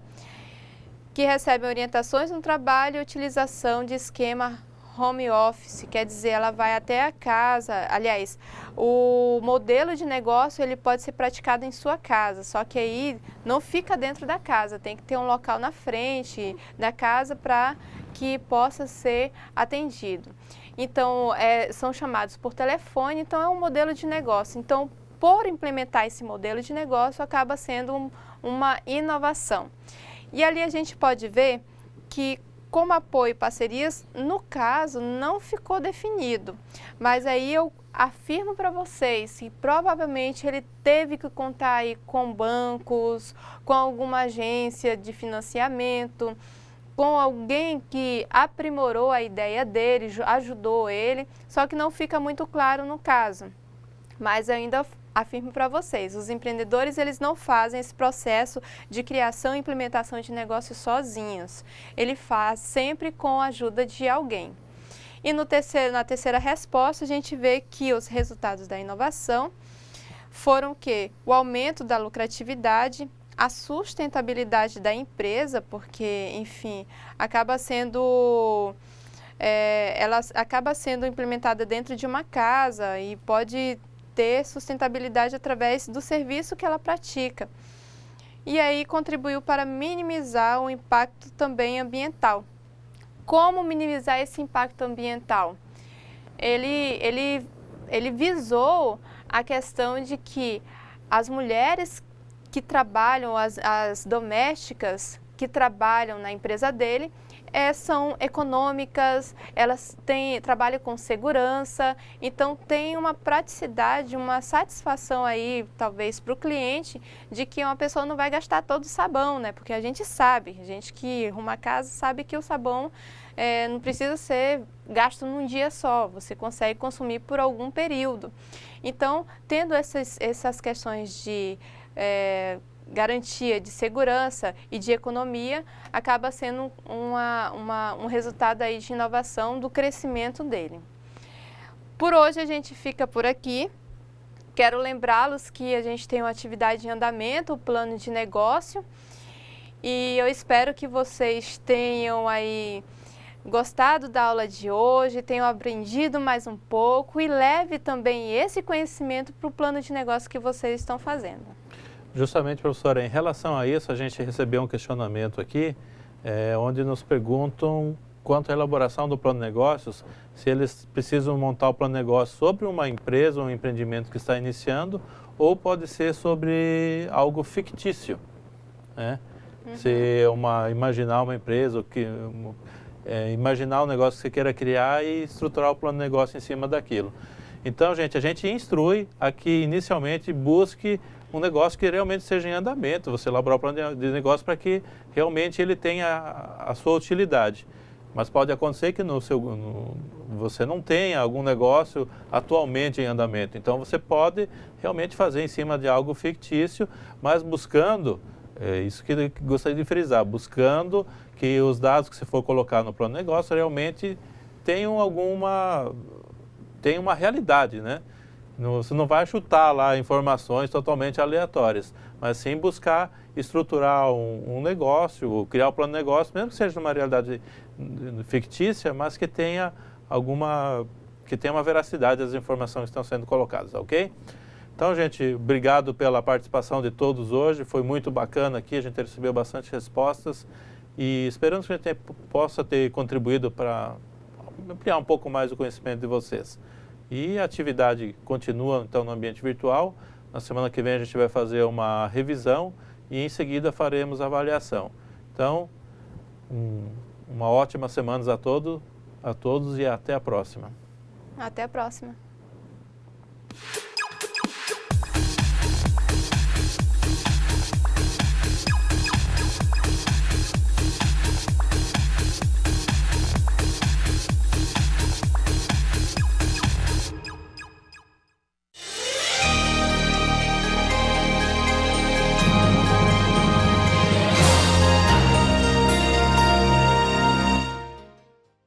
que recebem orientações no trabalho e utilização de esquema home office, quer dizer, ela vai até a casa. Aliás, o modelo de negócio ele pode ser praticado em sua casa, só que aí não fica dentro da casa, tem que ter um local na frente da casa para que possa ser atendido. Então, são chamados por telefone, então é um modelo de negócio. Então, por implementar esse modelo de negócio, acaba sendo uma inovação. E ali a gente pode ver que como apoio e parcerias, no caso, não ficou definido. Mas aí eu afirmo para vocês que provavelmente ele teve que contar aí com bancos, com alguma agência de financiamento, com alguém que aprimorou a ideia dele, ajudou ele, só que não fica muito claro no caso. Mas ainda afirmo para vocês, os empreendedores eles não fazem esse processo de criação e implementação de negócios sozinhos. Ele faz sempre com a ajuda de alguém. E na terceira resposta, a gente vê que os resultados da inovação foram que o aumento da lucratividade, a sustentabilidade da empresa, porque, enfim, ela acaba sendo implementada dentro de uma casa e pode ter sustentabilidade através do serviço que ela pratica. E aí contribuiu para minimizar o impacto também ambiental. Como minimizar esse impacto ambiental? Ele visou a questão de que as mulheres que trabalham, as domésticas que trabalham na empresa dele, são econômicas, elas trabalham com segurança, então tem uma praticidade, uma satisfação aí, talvez para o cliente, de que uma pessoa não vai gastar todo o sabão, né? Porque a gente sabe, a gente que arruma a casa sabe que o sabão não precisa ser gasto num dia só, você consegue consumir por algum período. Então, tendo essas questões de garantia de segurança e de economia, acaba sendo um resultado aí de inovação do crescimento dele. Por hoje a gente fica por aqui. Quero lembrá-los que a gente tem uma atividade em andamento, o plano de negócio, e eu espero que vocês tenham aí gostado da aula de hoje, tenham aprendido mais um pouco e leve também esse conhecimento para o plano de negócio que vocês estão fazendo. Justamente, professora, em relação a isso, a gente recebeu um questionamento aqui, onde nos perguntam quanto à elaboração do plano de negócios, se eles precisam montar o plano de negócio sobre uma empresa, um empreendimento que está iniciando, ou pode ser sobre algo fictício, né? Se imaginar uma empresa, imaginar um negócio que você queira criar e estruturar o plano de negócio em cima daquilo. Então, gente, a gente instrui a que inicialmente busque um negócio que realmente seja em andamento, você elaborar o plano de negócio para que realmente ele tenha a sua utilidade. Mas pode acontecer que você não tenha algum negócio atualmente em andamento. Então você pode realmente fazer em cima de algo fictício, mas buscando, isso que eu gostaria de frisar, buscando que os dados que você for colocar no plano de negócio realmente tenham uma realidade, né? Você não vai chutar lá informações totalmente aleatórias, mas sim buscar estruturar um negócio, criar um plano de negócio, mesmo que seja uma realidade fictícia, mas que tenha uma veracidade das informações que estão sendo colocadas, ok? Então, gente, obrigado pela participação de todos hoje, foi muito bacana aqui, a gente recebeu bastante respostas e esperamos que a gente possa ter contribuído para ampliar um pouco mais o conhecimento de vocês. E a atividade continua, então, no ambiente virtual. Na semana que vem a gente vai fazer uma revisão e em seguida faremos a avaliação. Então, uma ótima semana a todos e até a próxima. Até a próxima.